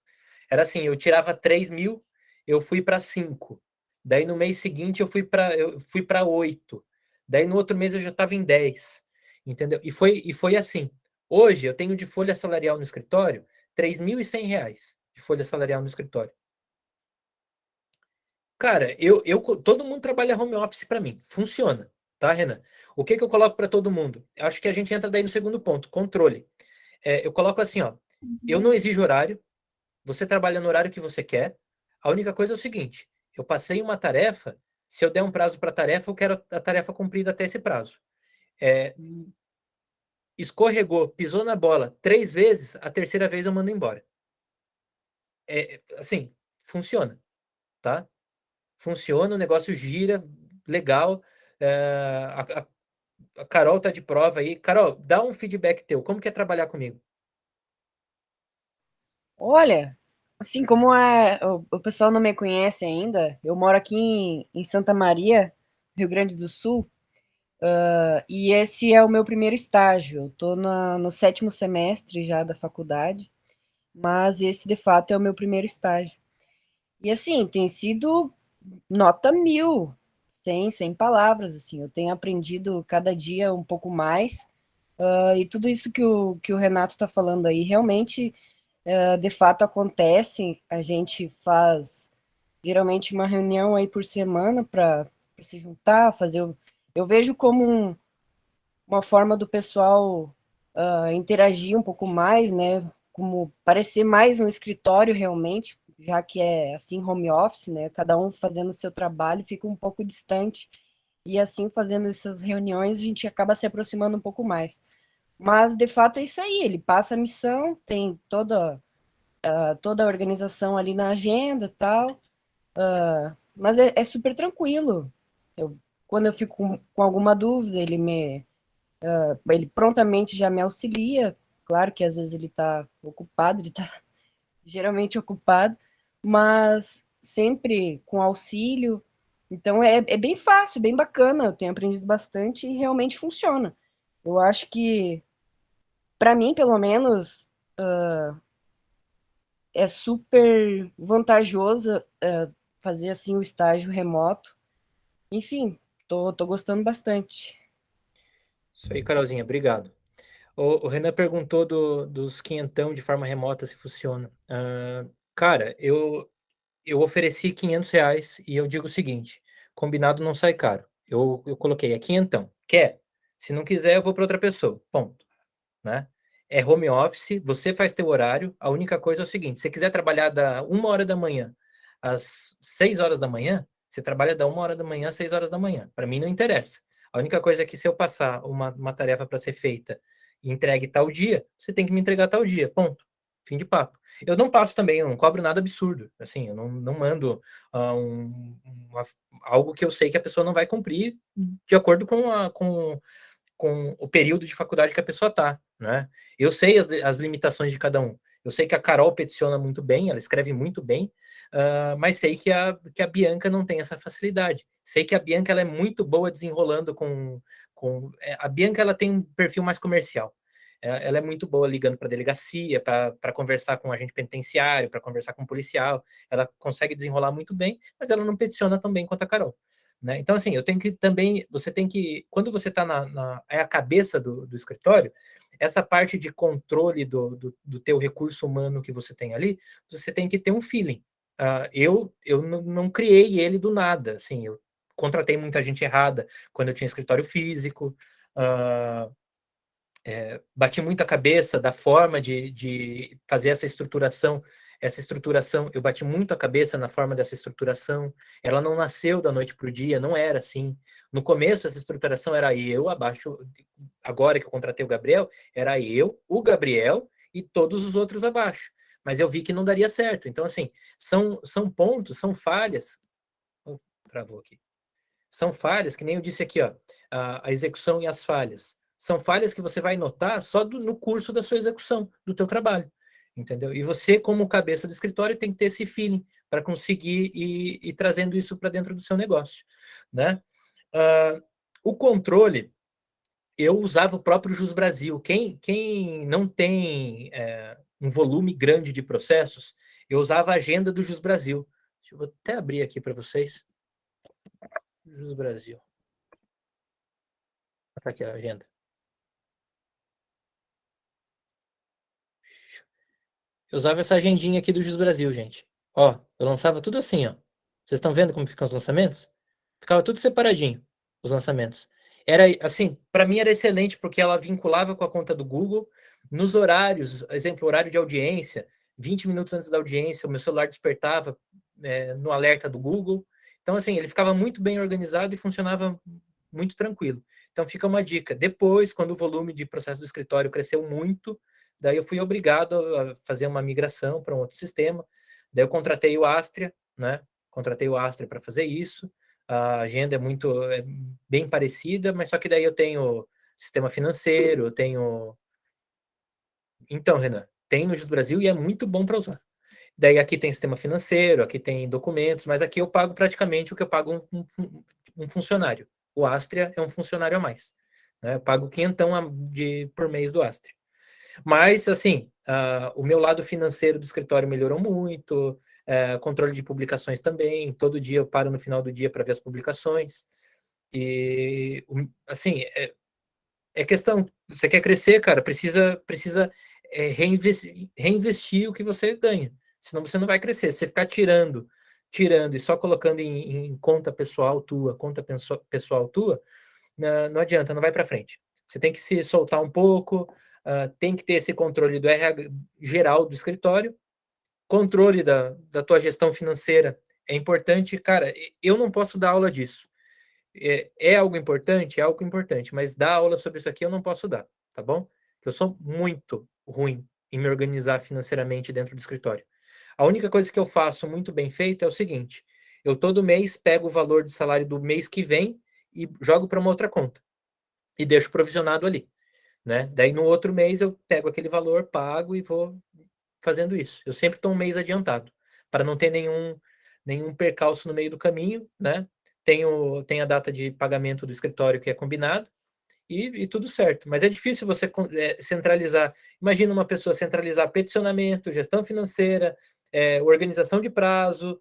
Era assim, eu tirava 3.000, eu fui para 5. Daí no mês seguinte eu fui para 8. Daí no outro mês eu já estava em 10. Entendeu? E foi assim. Hoje eu tenho de folha salarial no escritório R$ 3.100 de folha salarial no escritório. Cara, todo mundo trabalha home office para mim. Funciona, tá, Renan? O que eu coloco para todo mundo? Acho que a gente entra daí no segundo ponto, controle. Eu coloco assim, ó. Eu não exijo horário. Você trabalha no horário que você quer. A única coisa é o seguinte: eu passei uma tarefa. Se eu der um prazo para a tarefa, eu quero a tarefa cumprida até esse prazo. É, escorregou, pisou na bola 3 vezes, a terceira vez eu mando embora. Assim, funciona, tá? Funciona, o negócio gira, legal. A Carol tá de prova aí. Carol, dá um feedback teu. Como que é trabalhar comigo? Olha, assim como o pessoal não me conhece ainda, eu moro aqui em Santa Maria, Rio Grande do Sul, e esse é o meu primeiro estágio. Eu estou no 7º semestre já da faculdade, mas esse de fato é o meu primeiro estágio. E assim, tem sido nota 1000, sem palavras, assim. Eu tenho aprendido cada dia um pouco mais, e tudo isso que o Renato está falando aí realmente de fato acontece. A gente faz geralmente uma reunião aí por semana para se juntar, fazer. Eu vejo como uma forma do pessoal interagir um pouco mais, né? Como parecer mais um escritório realmente, já que é assim home office, né? Cada um fazendo o seu trabalho, fica um pouco distante. E assim, fazendo essas reuniões, a gente acaba se aproximando um pouco mais. Mas, de fato, é isso aí. Ele passa a missão, tem toda a organização ali na agenda e tal. Mas é super tranquilo. Quando eu fico com alguma dúvida, ele prontamente já me auxilia. Claro que às vezes ele está ocupado, ele está geralmente ocupado, mas sempre com auxílio. Então é bem fácil, bem bacana. Eu tenho aprendido bastante e realmente funciona. Eu acho que, para mim, pelo menos, é super vantajoso fazer assim o estágio remoto. Enfim, tô gostando bastante. Isso aí, Carolzinha, obrigado. O Renan perguntou dos quinhentão de forma remota se funciona. Cara, eu ofereci R$ 500 e eu digo o seguinte: combinado não sai caro. Eu coloquei, é quinhentão. Quer? Se não quiser, eu vou para outra pessoa. Ponto. Né? É home office, você faz teu horário. A única coisa é o seguinte: se você quiser trabalhar da 1h da manhã às 6h da manhã, você trabalha da 1h da manhã às 6h da manhã. Para mim não interessa. A única coisa é que se eu passar uma tarefa para ser feita e entregue tal dia, você tem que me entregar tal dia. Ponto. Fim de papo. Eu não passo também, eu não cobro nada absurdo. Assim, eu não mando algo que eu sei que a pessoa não vai cumprir de acordo com o período de faculdade que a pessoa está, né? Eu sei as limitações de cada um. Eu sei que a Carol peticiona muito bem, ela escreve muito bem, mas sei que a Bianca não tem essa facilidade. Sei que a Bianca ela é muito boa desenrolando a Bianca ela tem um perfil mais comercial. Ela é muito boa ligando para a delegacia, para conversar com o agente penitenciário, para conversar com o policial. Ela consegue desenrolar muito bem, mas ela não peticiona tão bem quanto a Carol. Né? Então, assim, eu tenho que também, você tem que, quando você está é a cabeça do escritório, essa parte de controle do teu recurso humano que você tem ali, você tem que ter um feeling. Eu não criei ele do nada, assim, eu contratei muita gente errada quando eu tinha escritório físico, bati muita cabeça da forma de fazer essa estruturação. Essa estruturação, eu bati muito a cabeça na forma dessa estruturação. Ela não nasceu da noite para o dia, não era assim. No começo, essa estruturação era eu abaixo. Agora que eu contratei o Gabriel, era eu, o Gabriel e todos os outros abaixo. Mas eu vi que não daria certo. Então, assim, são pontos, são falhas. Travou aqui. São falhas, que nem eu disse aqui, ó, a execução e as falhas. São falhas que você vai notar só no curso da sua execução, do teu trabalho, entendeu? E você, como cabeça do escritório, tem que ter esse feeling para conseguir ir trazendo isso para dentro do seu negócio, né? O controle, eu usava o próprio Jus Brasil. Quem não tem um volume grande de processos, eu usava a agenda do Jus Brasil. Deixa eu até abrir aqui para vocês. Jus Brasil. Tá aqui a agenda. Eu usava essa agendinha aqui do Jus Brasil, gente. Ó, eu lançava tudo assim, ó. Vocês estão vendo como ficam os lançamentos? Ficava tudo separadinho, os lançamentos. Era assim, para mim era excelente porque ela vinculava com a conta do Google nos horários, exemplo, horário de audiência, 20 minutos antes da audiência, o meu celular despertava no alerta do Google. Então, assim, ele ficava muito bem organizado e funcionava muito tranquilo. Então, fica uma dica. Depois, quando o volume de processo do escritório cresceu muito, daí eu fui obrigado a fazer uma migração para um outro sistema. Daí eu contratei o Astria, né? Contratei o Astria para fazer isso. A agenda é bem parecida, mas só que daí eu tenho sistema financeiro, eu tenho... Então, Renan, tem no Jus Brasil e é muito bom para usar. Daí aqui tem sistema financeiro, aqui tem documentos, mas aqui eu pago praticamente o que eu pago um funcionário. O Astria é um funcionário a mais. Né? Eu pago quinhentão por mês do Astria. Mas, assim, o meu lado financeiro do escritório melhorou muito, controle de publicações também. Todo dia eu paro no final do dia para ver as publicações. E, assim, é questão. Você quer crescer, cara, precisa reinvestir o que você ganha. Senão você não vai crescer. Se você ficar tirando e só colocando em conta pessoal tua, não adianta, não vai para frente. Você tem que se soltar um pouco, tem que ter esse controle do RH geral do escritório, controle da tua gestão financeira é importante. Cara, eu não posso dar aula disso. É algo importante? É algo importante, mas dar aula sobre isso aqui eu não posso dar, tá bom? Eu sou muito ruim em me organizar financeiramente dentro do escritório. A única coisa que eu faço muito bem feito é o seguinte: eu todo mês pego o valor de salário do mês que vem e jogo para uma outra conta e deixo provisionado ali, né? Daí no outro mês eu pego aquele valor, pago e vou fazendo isso. Eu sempre estou um mês adiantado, para não ter nenhum percalço no meio do caminho, né? Tem a data de pagamento do escritório que é combinado e tudo certo. Mas é difícil você centralizar. Imagina uma pessoa centralizar peticionamento, gestão financeira, organização de prazo,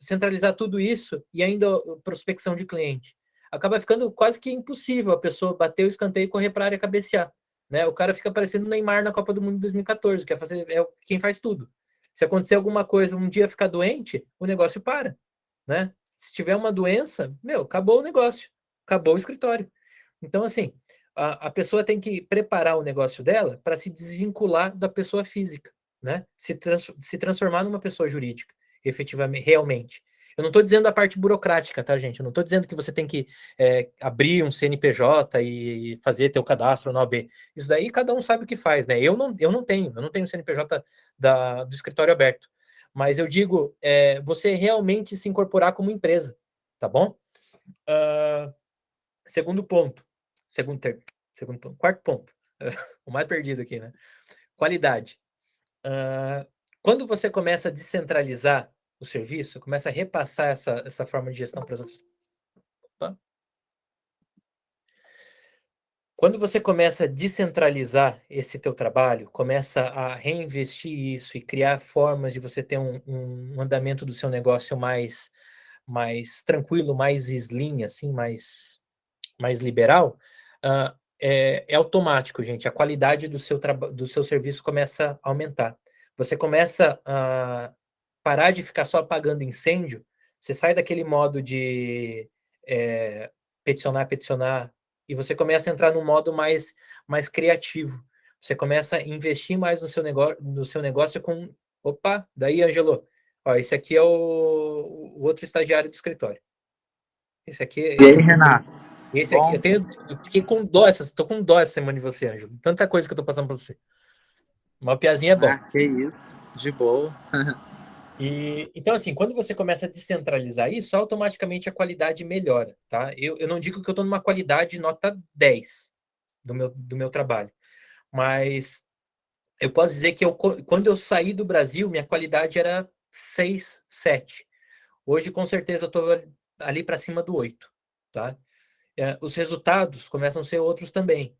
centralizar tudo isso e ainda prospecção de cliente. Acaba ficando quase que impossível a pessoa bater o escanteio e correr para a área cabecear. Né? O cara fica parecendo o Neymar na Copa do Mundo de 2014, que é quem faz tudo. Se acontecer alguma coisa, um dia ficar doente, o negócio para. Né? Se tiver uma doença, acabou o negócio, acabou o escritório. Então, assim, a pessoa tem que preparar o negócio dela para se desvincular da pessoa física, né? Se transformar numa pessoa jurídica, efetivamente, realmente. Eu não estou dizendo a parte burocrática, tá, gente? Eu não estou dizendo que você tem que abrir um CNPJ e fazer teu cadastro na OAB. Isso daí cada um sabe o que faz, né? Eu não tenho CNPJ do escritório aberto. Mas eu digo, você realmente se incorporar como empresa, tá bom? Segundo ponto. Segundo ponto. Quarto ponto. O mais perdido aqui, né? Qualidade. Quando você começa a descentralizar o serviço, começa a repassar essa forma de gestão para as outras. Opa. Quando você começa a descentralizar esse teu trabalho, começa a reinvestir isso e criar formas de você ter um andamento do seu negócio mais tranquilo, mais slim, assim, mais liberal, é automático, gente. A qualidade do seu serviço começa a aumentar. Você começa a parar de ficar só apagando incêndio, você sai daquele modo de peticionar, e você começa a entrar num modo mais criativo. Você começa a investir mais no seu negócio com... Opa, daí, Ângelo, ó, esse aqui é o outro estagiário do escritório. Esse aqui... E aí, Renato? Esse aqui, eu fiquei com dó, tô com dó essa semana de você, Ângelo. Tanta coisa que eu tô passando pra você. Uma piazinha é bom. Que isso, de boa. Então, assim, quando você começa a descentralizar isso, automaticamente a qualidade melhora, tá? Eu não digo que eu tô numa qualidade nota 10 do meu trabalho, mas eu posso dizer que quando eu saí do Brasil, minha qualidade era 6, 7. Hoje, com certeza, eu tô ali para cima do 8, tá? Os resultados começam a ser outros também.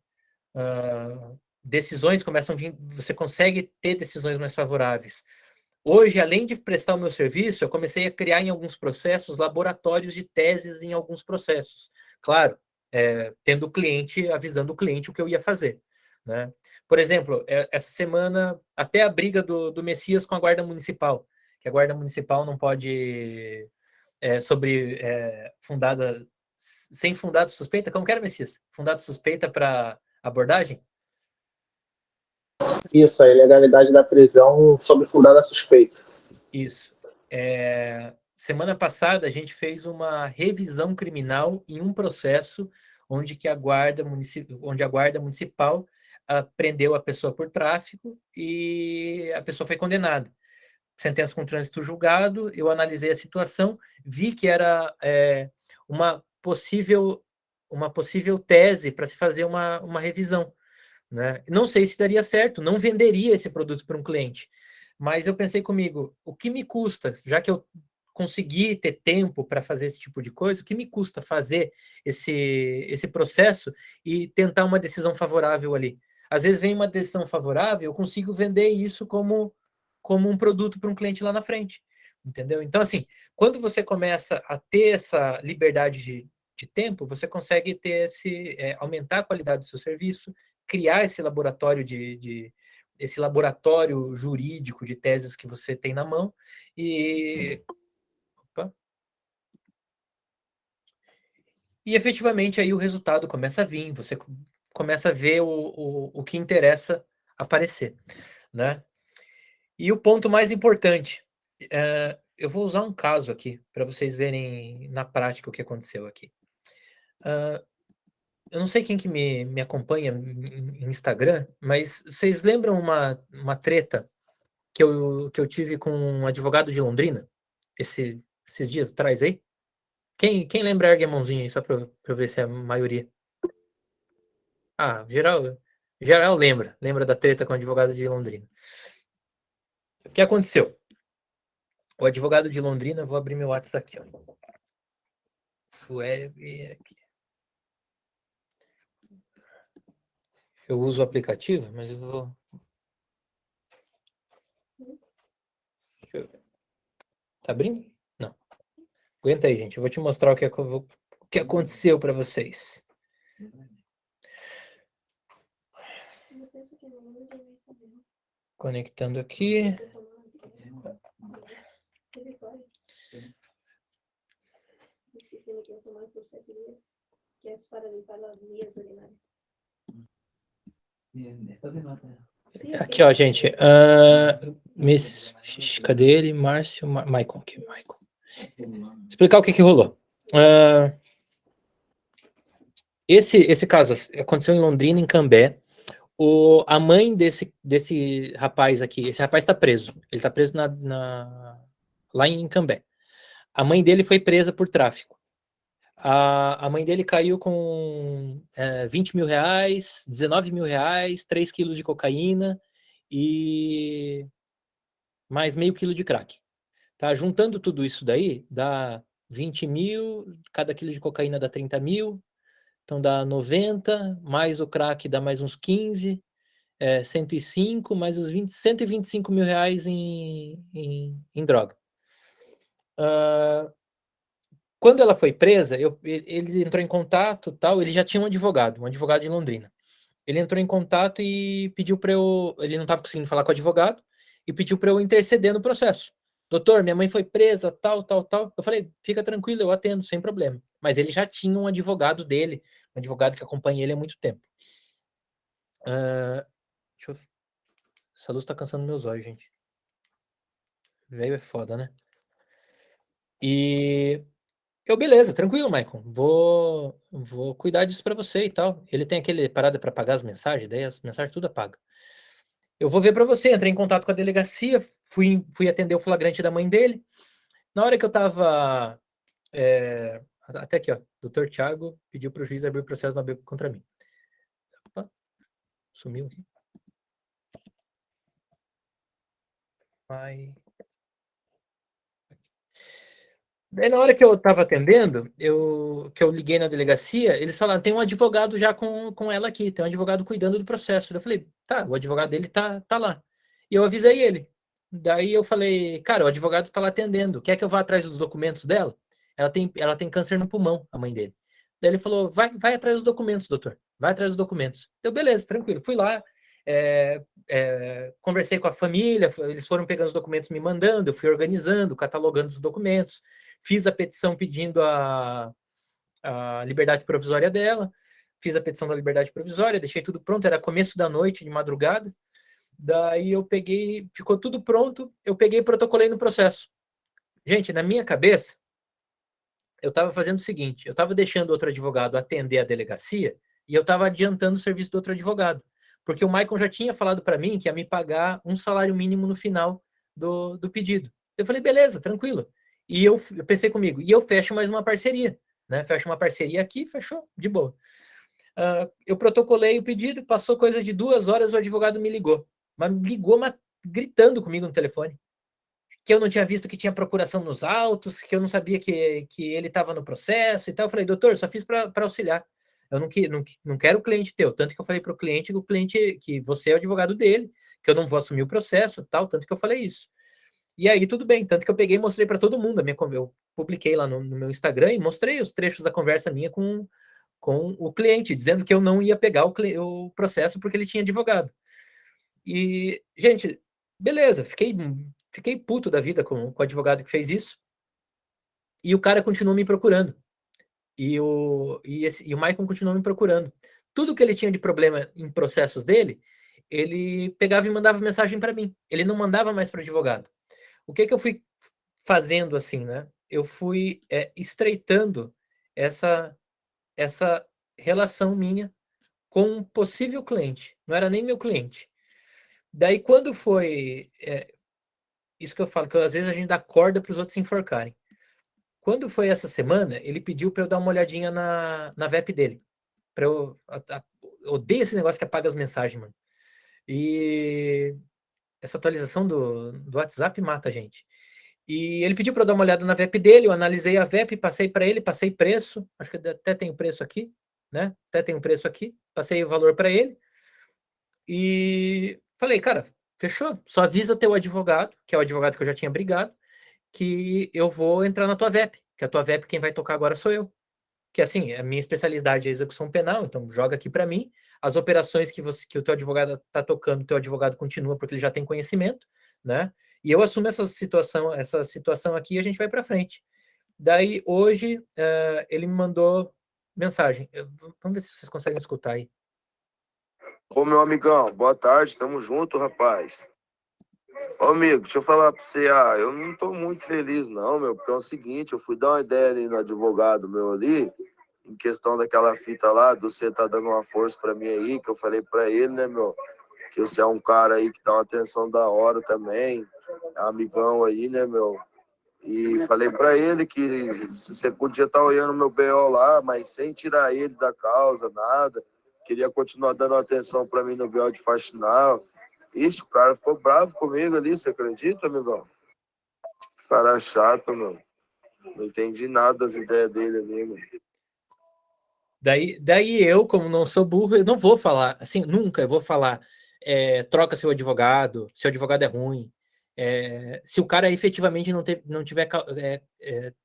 Decisões começam a vir, você consegue ter decisões mais favoráveis. Hoje, além de prestar o meu serviço, eu comecei a criar em alguns processos laboratórios de teses em alguns processos. Claro, tendo o cliente, avisando o cliente o que eu ia fazer. Né? Por exemplo, essa semana, até a briga do Messias com a Guarda Municipal, que a Guarda Municipal não pode, sem fundado suspeita, como que era, Messias? Fundado suspeita para abordagem? Isso, a ilegalidade da prisão sob fundada suspeita. Isso. Semana passada, a gente fez uma revisão criminal em um processo onde a Guarda Municipal prendeu a pessoa por tráfico e a pessoa foi condenada. Sentença com trânsito julgado, eu analisei a situação, vi que era uma possível tese para se fazer uma revisão. Né? Não sei se daria certo, não venderia esse produto para um cliente, mas eu pensei comigo, o que me custa, já que eu consegui ter tempo para fazer esse tipo de coisa, o que me custa fazer esse processo e tentar uma decisão favorável ali? Às vezes vem uma decisão favorável, eu consigo vender isso como um produto para um cliente lá na frente, entendeu? Então, assim, quando você começa a ter essa liberdade de tempo, você consegue ter aumentar a qualidade do seu serviço, criar esse laboratório esse laboratório jurídico de teses que você tem na mão e efetivamente aí o resultado começa a vir, você começa a ver o que interessa aparecer, né? E o ponto mais importante, eu vou usar um caso aqui para vocês verem na prática o que aconteceu aqui. Eu não sei quem que me acompanha em Instagram, mas vocês lembram uma treta que eu tive com um advogado de Londrina esses dias atrás aí? Quem lembra, ergue a mãozinha aí, só para eu ver se é a maioria. Ah, geral lembra da treta com o advogado de Londrina. O que aconteceu? O advogado de Londrina, vou abrir meu WhatsApp aqui, ó. Sueve aqui. Eu uso o aplicativo, mas eu vou... Deixa eu ver. Tá abrindo? Não. Aguenta aí, gente. Eu vou te mostrar o que aconteceu para vocês. Conectando aqui. Aqui, ó, gente. Cadê ele? Márcio. Michael. Aqui, Michael. Explicar o que rolou. Esse caso aconteceu em Londrina, em Cambé. A mãe desse rapaz aqui, esse rapaz está preso. Ele está preso lá em Cambé. A mãe dele foi presa por tráfico. A mãe dele caiu com 20 mil reais, 19 mil reais, 3 quilos de cocaína e mais meio quilo de crack. Tá? Juntando tudo isso daí, dá 20 mil, cada quilo de cocaína dá 30 mil, então dá 90, mais o crack dá mais uns 15, 105, mais os 125 mil reais em droga. Quando ela foi presa, ele entrou em contato, tal, ele já tinha um advogado de Londrina. Ele entrou em contato e pediu para eu... Ele não estava conseguindo falar com o advogado e pediu para eu interceder no processo. Doutor, minha mãe foi presa, tal. Eu falei, fica tranquilo, eu atendo, sem problema. Mas ele já tinha um advogado dele, um advogado que acompanha ele há muito tempo. Essa luz tá cansando meus olhos, gente. Velho é foda, né? E beleza, tranquilo, Michael. Vou cuidar disso pra você e tal. Ele tem aquele parada pra pagar as mensagens, daí as mensagens tudo apaga. Eu vou ver pra você. Entrei em contato com a delegacia, fui atender o flagrante da mãe dele. Na hora que eu tava... até aqui, ó. Dr. Thiago pediu pro juiz abrir o processo no AB contra mim. Opa, sumiu aqui. Daí, na hora que eu estava atendendo, que eu liguei na delegacia, eles falaram, tem um advogado já com ela aqui, tem um advogado cuidando do processo. Eu falei, tá, o advogado dele tá lá. E eu avisei ele. Daí eu falei, cara, o advogado tá lá atendendo, quer que eu vá atrás dos documentos dela? Ela tem câncer no pulmão, a mãe dele. Daí ele falou, vai atrás dos documentos, doutor, vai atrás dos documentos. Eu, beleza, tranquilo, fui lá, conversei com a família, eles foram pegando os documentos me mandando, eu fui organizando, catalogando os documentos, fiz a petição pedindo a liberdade provisória dela, fiz a petição da liberdade provisória, deixei tudo pronto, era começo da noite, de madrugada, daí eu peguei, ficou tudo pronto, eu peguei e protocolei no processo. Gente, na minha cabeça, eu estava fazendo o seguinte, eu estava deixando outro advogado atender a delegacia e eu estava adiantando o serviço do outro advogado, porque o Michael já tinha falado para mim que ia me pagar um salário mínimo no final do pedido. Eu falei, beleza, tranquilo. E eu pensei comigo, e eu fecho mais uma parceria, né? Fecho uma parceria aqui, fechou, de boa. Eu protocolei o pedido, passou coisa de 2 horas, o advogado me ligou. Mas gritando comigo no telefone. Que eu não tinha visto que tinha procuração nos autos, que eu não sabia que ele estava no processo e tal. Eu falei, doutor, só fiz para auxiliar. Eu não quero o cliente teu. Tanto que eu falei para o cliente que você é o advogado dele, que eu não vou assumir o processo, tal, tanto que eu falei isso. E aí, tudo bem, tanto que eu peguei e mostrei para todo mundo. Eu publiquei lá no meu Instagram e mostrei os trechos da conversa minha com o cliente, dizendo que eu não ia pegar o processo porque ele tinha advogado. E, gente, beleza, fiquei puto da vida com o advogado que fez isso. E o cara continuou me procurando. E o Michael continuou me procurando. tudo que ele tinha de problema em processos dele, ele pegava e mandava mensagem para mim. Ele não mandava mais para o advogado. O que eu fui fazendo assim, né? Eu fui estreitando essa relação minha com um possível cliente. Não era nem meu cliente. Daí, quando foi... isso que eu falo, que às vezes a gente dá corda para os outros se enforcarem. Quando foi essa semana, ele pediu para eu dar uma olhadinha na VEP dele. Eu odeio esse negócio que apaga as mensagens, mano. E essa atualização do WhatsApp mata a gente. E ele pediu para eu dar uma olhada na VEP dele, eu analisei a VEP, passei para ele, passei preço, acho que até tem o preço aqui, né? Até tem o preço aqui, passei o valor para ele e falei, cara, fechou, só avisa teu advogado, que é o advogado que eu já tinha brigado, que eu vou entrar na tua VEP, que a tua VEP quem vai tocar agora sou eu. Que assim, a minha especialidade é execução penal, então joga aqui para mim, as operações que o teu advogado está tocando, o teu advogado continua porque ele já tem conhecimento, né? E eu assumo essa situação aqui e a gente vai para frente. Daí, hoje, ele me mandou mensagem. Vamos ver se vocês conseguem escutar aí. Ô, meu amigão, boa tarde, tamo junto, rapaz. Ô, amigo, deixa eu falar pra você, eu não tô muito feliz não, meu, porque é o seguinte, eu fui dar uma ideia ali no advogado meu ali, em questão daquela fita lá, do você tá dando uma força pra mim aí, que eu falei pra ele, né, meu, que você é um cara aí que dá uma atenção da hora também, é um amigão aí, né, meu, e falei pra ele que você podia estar olhando meu BO lá, mas sem tirar ele da causa, nada, queria continuar dando atenção pra mim no BO de faxinal. Ixi, o cara ficou bravo comigo ali, você acredita, amigão? Cara chato, meu. Não entendi nada das ideias dele ali, meu. Daí eu, como não sou burro, eu não vou falar, assim, nunca eu vou falar, troca seu advogado é ruim, se o cara efetivamente não tiver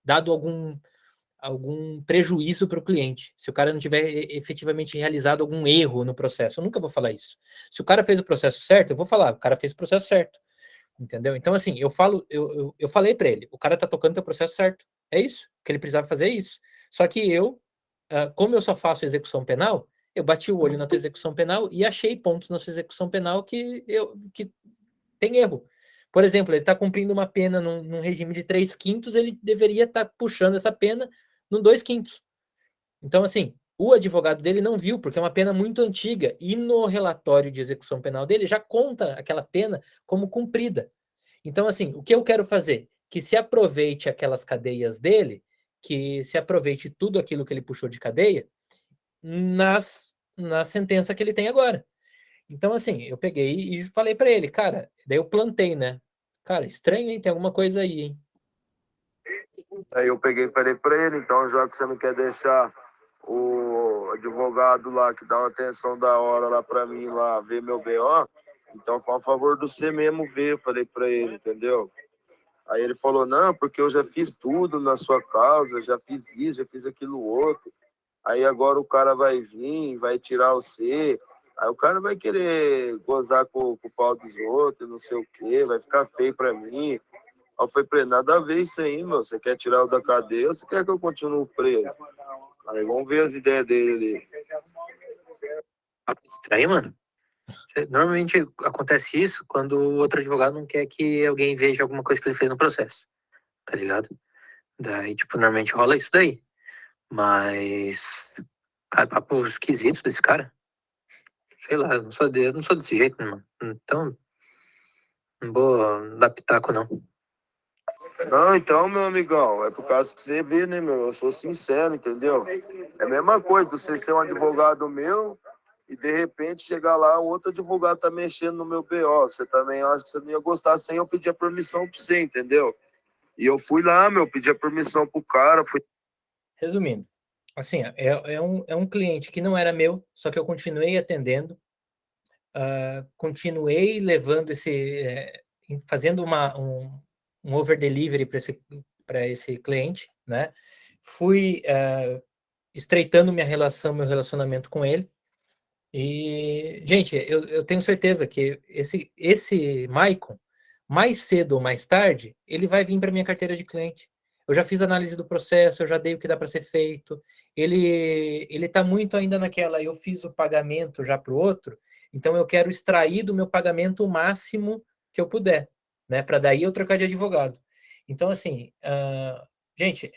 dado algum prejuízo para o cliente, se o cara não tiver efetivamente realizado algum erro no processo, eu nunca vou falar isso. Se o cara fez o processo certo, eu vou falar, o cara fez o processo certo, entendeu? Então, assim, eu falei para ele, o cara tá tocando o processo certo, é isso, o que ele precisava fazer é isso. Só que como eu só faço execução penal, eu bati o olho na tua execução penal e achei pontos na sua execução penal que tem erro. Por exemplo, ele está cumprindo uma pena num regime de 3/5, ele deveria estar puxando essa pena no 2/5. Então, assim, o advogado dele não viu, porque é uma pena muito antiga, e no relatório de execução penal dele já conta aquela pena como cumprida. Então, assim, o que eu quero fazer? Que se aproveite aquelas cadeias dele, que se aproveite tudo aquilo que ele puxou de cadeia na sentença que ele tem agora. Então, assim, eu peguei e falei para ele, cara, daí eu plantei, né? Cara, estranho, hein? Tem alguma coisa aí, hein? Aí eu peguei e falei pra ele, então já que você não quer deixar o advogado lá que dá uma atenção da hora lá pra mim lá ver meu BO, então faz um favor do você mesmo ver, eu falei pra ele, entendeu? Aí ele falou, não, porque eu já fiz tudo na sua causa, já fiz isso, já fiz aquilo outro. Aí agora o cara vai vir, vai tirar você. Aí o cara vai querer gozar com o pau dos outros, não sei o quê, vai ficar feio pra mim. Aí eu falei pra ele, nada a ver isso aí, meu. Você quer tirar eu da cadeia ou você quer que eu continue preso? Aí vamos ver as ideias dele ali. Estranho, mano. Normalmente acontece isso quando o outro advogado não quer que alguém veja alguma coisa que ele fez no processo, tá ligado? Daí, tipo, normalmente rola isso daí. Mas, cara, papo esquisito desse cara. Sei lá, eu não sou desse jeito, mano. Então, não vou dar pitaco, não. Não, então, meu amigão, é por causa que você vê, né, meu? Eu sou sincero, entendeu? É a mesma coisa, você ser um advogado meu e de repente chegar lá, outro advogado tá mexendo no meu BO. Você também acha que você não ia gostar sem eu pedir a permissão pra você, entendeu? E eu fui lá, meu, pedi a permissão pro cara. Resumindo, assim, é um cliente que não era meu, só que eu continuei atendendo, continuei levando fazendo um over delivery para esse cliente, né? Fui estreitando meu relacionamento com ele. E, gente, eu tenho certeza que esse Maicon, mais cedo ou mais tarde, ele vai vir para minha carteira de cliente. eu já fiz análise do processo, eu já dei o que dá para ser feito. Ele está muito ainda naquela, eu fiz o pagamento já para o outro, então eu quero extrair do meu pagamento o máximo que eu puder, né? Para daí eu trocar de advogado. Então, assim, gente,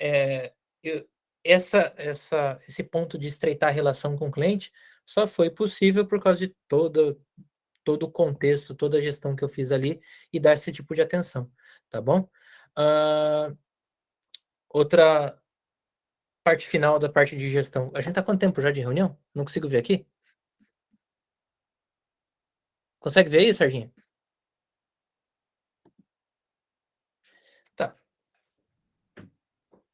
esse ponto de estreitar a relação com o cliente só foi possível por causa de todo o contexto, toda a gestão que eu fiz ali e dar esse tipo de atenção, tá bom? Outra parte final da parte de gestão. A gente tá quanto tempo já de reunião? Não consigo ver aqui. Consegue ver aí, Serginho? Tá.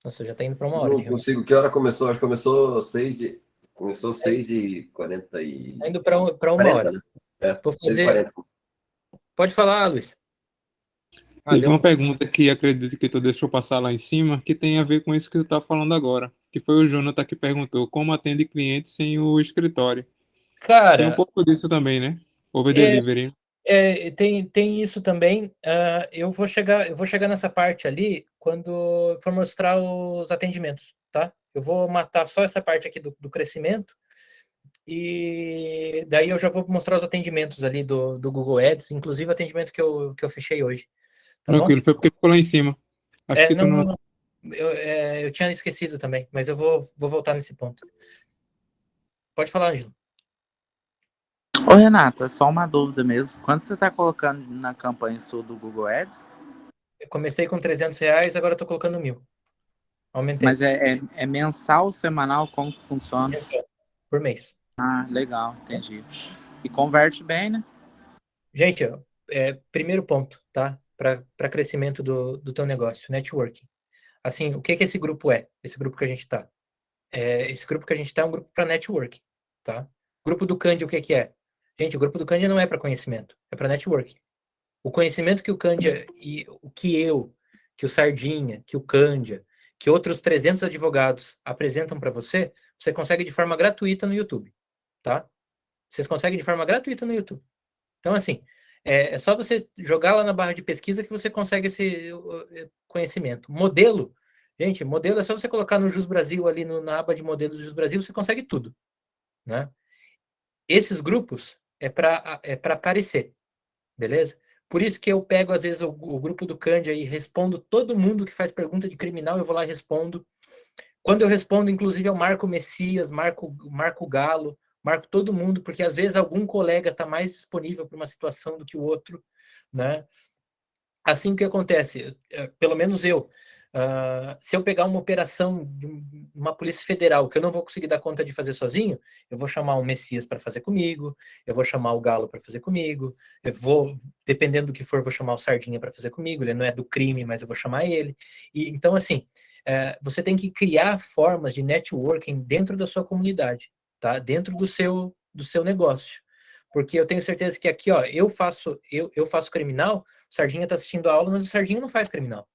Nossa, já tá indo para uma hora de Não reunião. consigo. Que hora começou? Acho que começou 6h40 e... Tá indo para uma 40, hora. né? É, Vou fazer... 6h40. Pode falar, Luiz. Teve uma pergunta que acredito que tu deixou passar lá em cima, que tem a ver com isso que tu tá falando agora. Que foi o Jonathan que perguntou como atende cliente sem o escritório. Tem um Cara, pouco disso também, né? Over delivery. tem isso também. Eu vou chegar nessa parte ali quando for mostrar os atendimentos, tá? Eu vou matar só essa parte aqui do crescimento e daí eu já vou mostrar os atendimentos ali do Google Ads, inclusive o atendimento que eu fechei hoje. Tá Tranquilo, bom? foi porque ficou lá em cima. Acho que tu não. Não, eu tinha esquecido também, mas eu vou voltar nesse ponto. Pode falar, Ângelo. Ô, Renata, só uma dúvida mesmo. Quanto você tá colocando na campanha sua do Google Ads? Eu comecei com R$300, agora eu tô colocando 1.000. Aumentei. Mas é mensal, semanal? Como que funciona? Por mês. Ah, legal, entendi. E converte bem, né? Gente, primeiro ponto, tá? Para crescimento do teu negócio, networking. Assim, o que esse grupo é? Esse grupo que a gente tá? Esse grupo que a gente tá é um grupo para networking, tá? O grupo do Candy, o que é? Gente, o grupo do Candy não é para conhecimento, é para networking. O conhecimento que o Candia e o que o Sardinha, que o Candia, que outros 300 advogados apresentam para você, você consegue de forma gratuita no YouTube, tá? Vocês conseguem de forma gratuita no YouTube. Então, assim, é só você jogar lá na barra de pesquisa que você consegue esse conhecimento. Modelo, gente, modelo é só você colocar no Jus Brasil, ali na aba de modelos do Jus Brasil, você consegue tudo, né? Esses grupos é para aparecer, beleza? Por isso que eu pego, às vezes, o grupo do Candia e respondo todo mundo que faz pergunta de criminal, eu vou lá e respondo. Quando eu respondo, inclusive, eu marco o Messias, marco o Galo, marco todo mundo, porque às vezes algum colega está mais disponível para uma situação do que o outro, né? Assim o que acontece, pelo menos eu, se eu pegar uma operação de uma polícia federal que eu não vou conseguir dar conta de fazer sozinho, eu vou chamar o Messias para fazer comigo, eu vou chamar o Galo para fazer comigo, eu vou, dependendo do que for, vou chamar o Sardinha para fazer comigo, ele não é do crime, mas eu vou chamar ele. E então, assim, você tem que criar formas de networking dentro da sua comunidade, tá? Dentro do seu negócio. Porque eu tenho certeza que aqui, ó, eu faço criminal, o Sardinha está assistindo a aula, mas o Sardinha não faz criminal.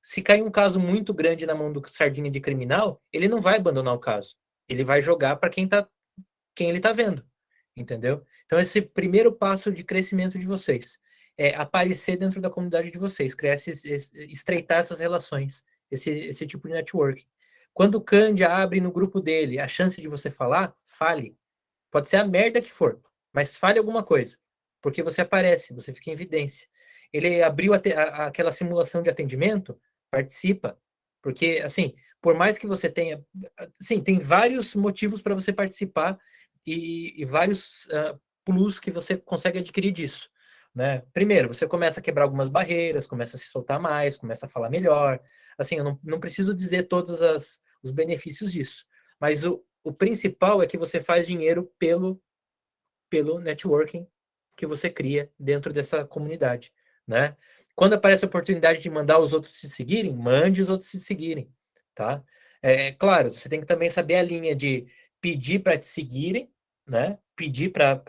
Se cair um caso muito grande na mão do Sardinha de criminal, ele não vai abandonar o caso. Ele vai jogar para quem ele está vendo. Entendeu? Então, esse primeiro passo de crescimento de vocês é aparecer dentro da comunidade de vocês, estreitar essas relações, esse tipo de networking. Quando o Candia abre no grupo dele a chance de você falar, fale. Pode ser a merda que for, mas fale alguma coisa, porque você aparece, você fica em evidência. Ele abriu aquela simulação de atendimento, participa, porque, assim, por mais que você tenha... Assim, tem vários motivos para você participar e vários plus que você consegue adquirir disso, né? Primeiro, você começa a quebrar algumas barreiras, começa a se soltar mais, começa a falar melhor. Assim, eu não preciso dizer todos os benefícios disso, mas o principal é que você faz dinheiro pelo networking que você cria dentro dessa comunidade, né? Quando aparece a oportunidade de mandar os outros se seguirem, mande os outros se seguirem, tá? Claro, você tem que também saber a linha de pedir para te seguirem, né? Pedir para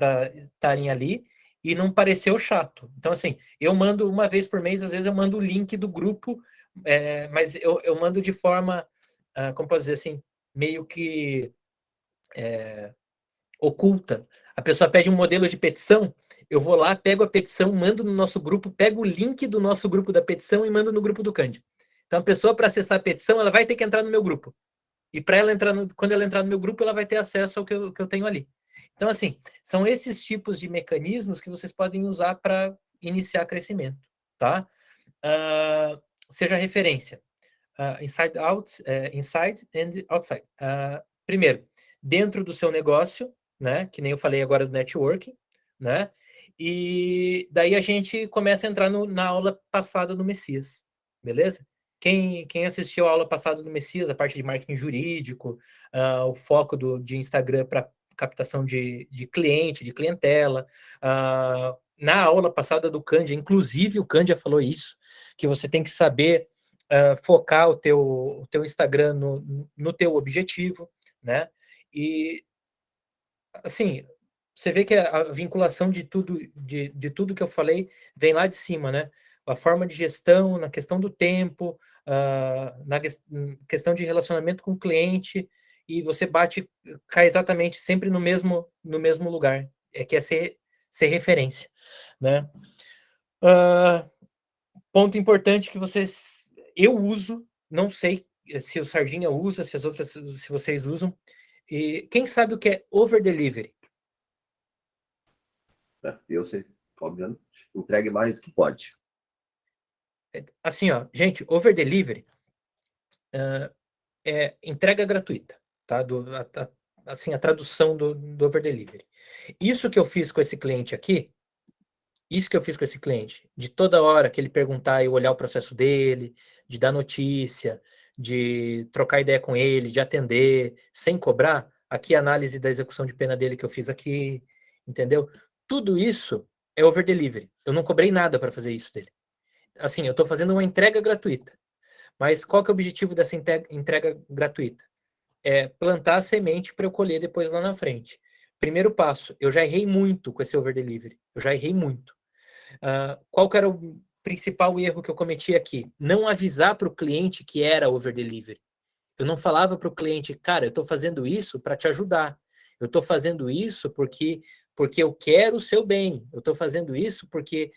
estarem ali e não parecer o chato. Então, assim, eu mando uma vez por mês, às vezes eu mando o link do grupo, mas eu mando de forma, como posso dizer assim, meio que oculta. A pessoa pede um modelo de petição, eu vou lá, pego a petição, mando no nosso grupo, pego o link do nosso grupo da petição e mando no grupo do Candy. Então, a pessoa, para acessar a petição, ela vai ter que entrar no meu grupo. E para ela entrar quando ela entrar no meu grupo, ela vai ter acesso ao que eu tenho ali. Então, assim, são esses tipos de mecanismos que vocês podem usar para iniciar crescimento, tá? Seja referência. Inside and outside. Primeiro, dentro do seu negócio, né? Que nem eu falei agora do networking, né? E daí a gente começa a entrar na aula passada do Messias, beleza? Quem assistiu a aula passada do Messias, a parte de marketing jurídico, o foco de Instagram para captação de cliente, de clientela, na aula passada do Candia, inclusive o Candia falou isso, que você tem que saber focar o teu Instagram no teu objetivo, né? E, assim, você vê que a vinculação de tudo que eu falei vem lá de cima, né? A forma de gestão, na questão do tempo, na questão de relacionamento com o cliente, e você cai exatamente sempre no mesmo lugar, que é ser referência, né? Ponto importante que eu uso, não sei se o Sardinha usa, se vocês usam, e quem sabe o que é over delivery? Eu sei, obviamente. Entregue mais do que pode. Assim, ó, gente, over delivery é entrega gratuita, tá? Assim, a tradução do over delivery. Isso que eu fiz com esse cliente aqui, de toda hora que ele perguntar, eu olhar o processo dele, de dar notícia, de trocar ideia com ele, de atender, sem cobrar, aqui a análise da execução de pena dele que eu fiz aqui, entendeu? Tudo isso é over delivery. Eu não cobrei nada para fazer isso dele. Assim, eu estou fazendo uma entrega gratuita. Mas qual que é o objetivo dessa entrega gratuita? É plantar a semente para eu colher depois lá na frente. Primeiro passo, eu já errei muito com esse over delivery. Eu já errei muito. Qual que era o principal erro que eu cometi aqui? Não avisar para o cliente que era over delivery. Eu não falava para o cliente, cara, eu estou fazendo isso para te ajudar. Eu estou fazendo isso porque eu quero o seu bem. Eu estou fazendo isso porque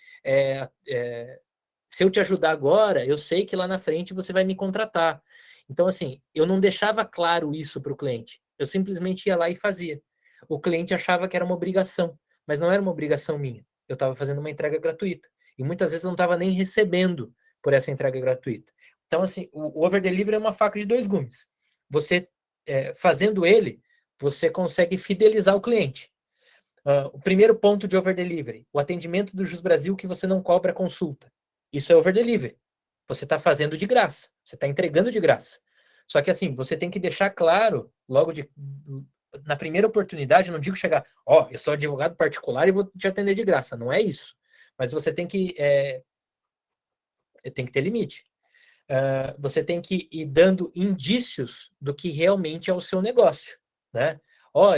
se eu te ajudar agora, eu sei que lá na frente você vai me contratar. Então, assim, eu não deixava claro isso para o cliente. Eu simplesmente ia lá e fazia. O cliente achava que era uma obrigação, mas não era uma obrigação minha. Eu estava fazendo uma entrega gratuita. E muitas vezes eu não estava nem recebendo por essa entrega gratuita. Então, assim, o over delivery é uma faca de dois gumes. Você, fazendo ele, você consegue fidelizar o cliente. O primeiro ponto de over delivery, o atendimento do Jus Brasil que você não cobra consulta. Isso é over delivery. Você está fazendo de graça, você está entregando de graça. Só que assim, você tem que deixar claro, na primeira oportunidade, não digo chegar, eu sou advogado particular e vou te atender de graça. Não é isso. Mas você tem que ter limite. Você tem que ir dando indícios do que realmente é o seu negócio, né?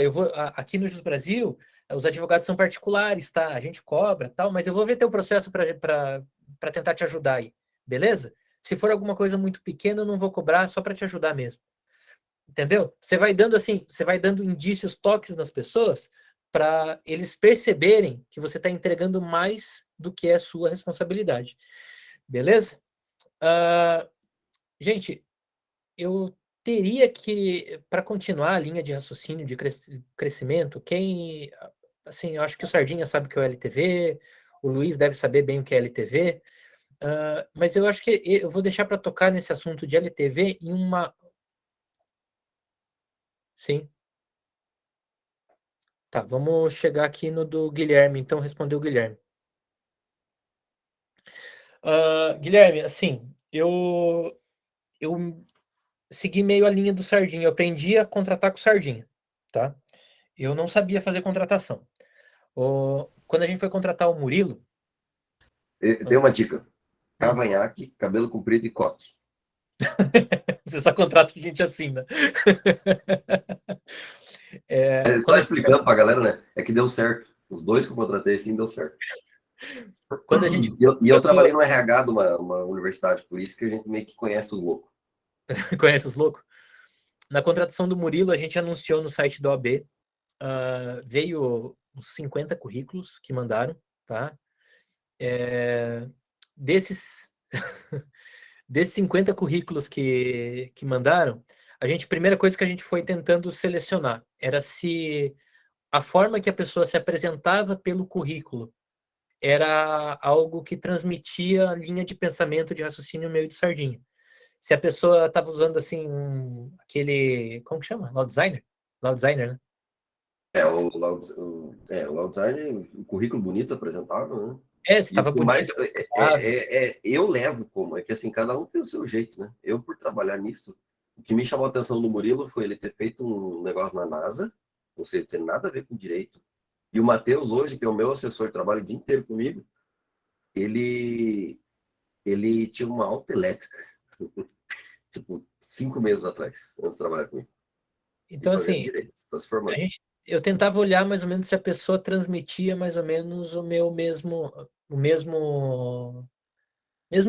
Eu vou aqui no Jus Brasil, os advogados são particulares, tá? A gente cobra, tal, mas eu vou ver teu processo para tentar te ajudar aí, beleza? Se for alguma coisa muito pequena, eu não vou cobrar, só para te ajudar mesmo. Entendeu? Você vai dando indícios, toques nas pessoas para eles perceberem que você está entregando mais do que é sua responsabilidade. Beleza? Gente, eu teria que, para continuar a linha de raciocínio de crescimento, assim, eu acho que o Sardinha sabe o que é o LTV, o Luiz deve saber bem o que é LTV, mas eu acho que eu vou deixar para tocar nesse assunto de LTV em uma... Sim. Tá, vamos chegar aqui no do Guilherme, então respondeu o Guilherme. Guilherme, assim, eu segui meio a linha do Sardinha, eu aprendi a contratar com o Sardinha, tá? Eu não sabia fazer contratação. Quando a gente foi contratar o Murilo... Dei uma dica. Cavanhaque, cabelo comprido e coque. Você só contrata gente assim, né? Só explicando pra galera, né? É que deu certo. Os dois que eu contratei, sim, deu certo. Quando a gente... eu trabalhei no RH de uma universidade, por isso que a gente meio que conhece os loucos. Conhece os loucos? Na contratação do Murilo, a gente anunciou no site da OAB. Veio uns 50 currículos que mandaram, tá? Desses desses 50 currículos que mandaram, primeira coisa que a gente foi tentando selecionar era se a forma que a pessoa se apresentava pelo currículo era algo que transmitia a linha de pensamento, de raciocínio meio de Sardinha. Se a pessoa estava usando, assim, aquele... Como que chama? Loud designer? Loud designer, né? O Loud Design, o currículo bonito, apresentável, né? Se estava bonito. Mas eu levo como, é que assim, cada um tem o seu jeito, né? Eu, por trabalhar nisso, o que me chamou a atenção do Murilo foi ele ter feito um negócio na NASA, ou seja, não tem nada a ver com direito. E o Matheus, hoje, que é o meu assessor, trabalha o dia inteiro comigo, ele tinha uma alta elétrica, tipo, 5 meses atrás, antes de trabalhar comigo. Então, assim, direito, tá se formando. Eu tentava olhar mais ou menos se a pessoa transmitia mais ou menos o mesmo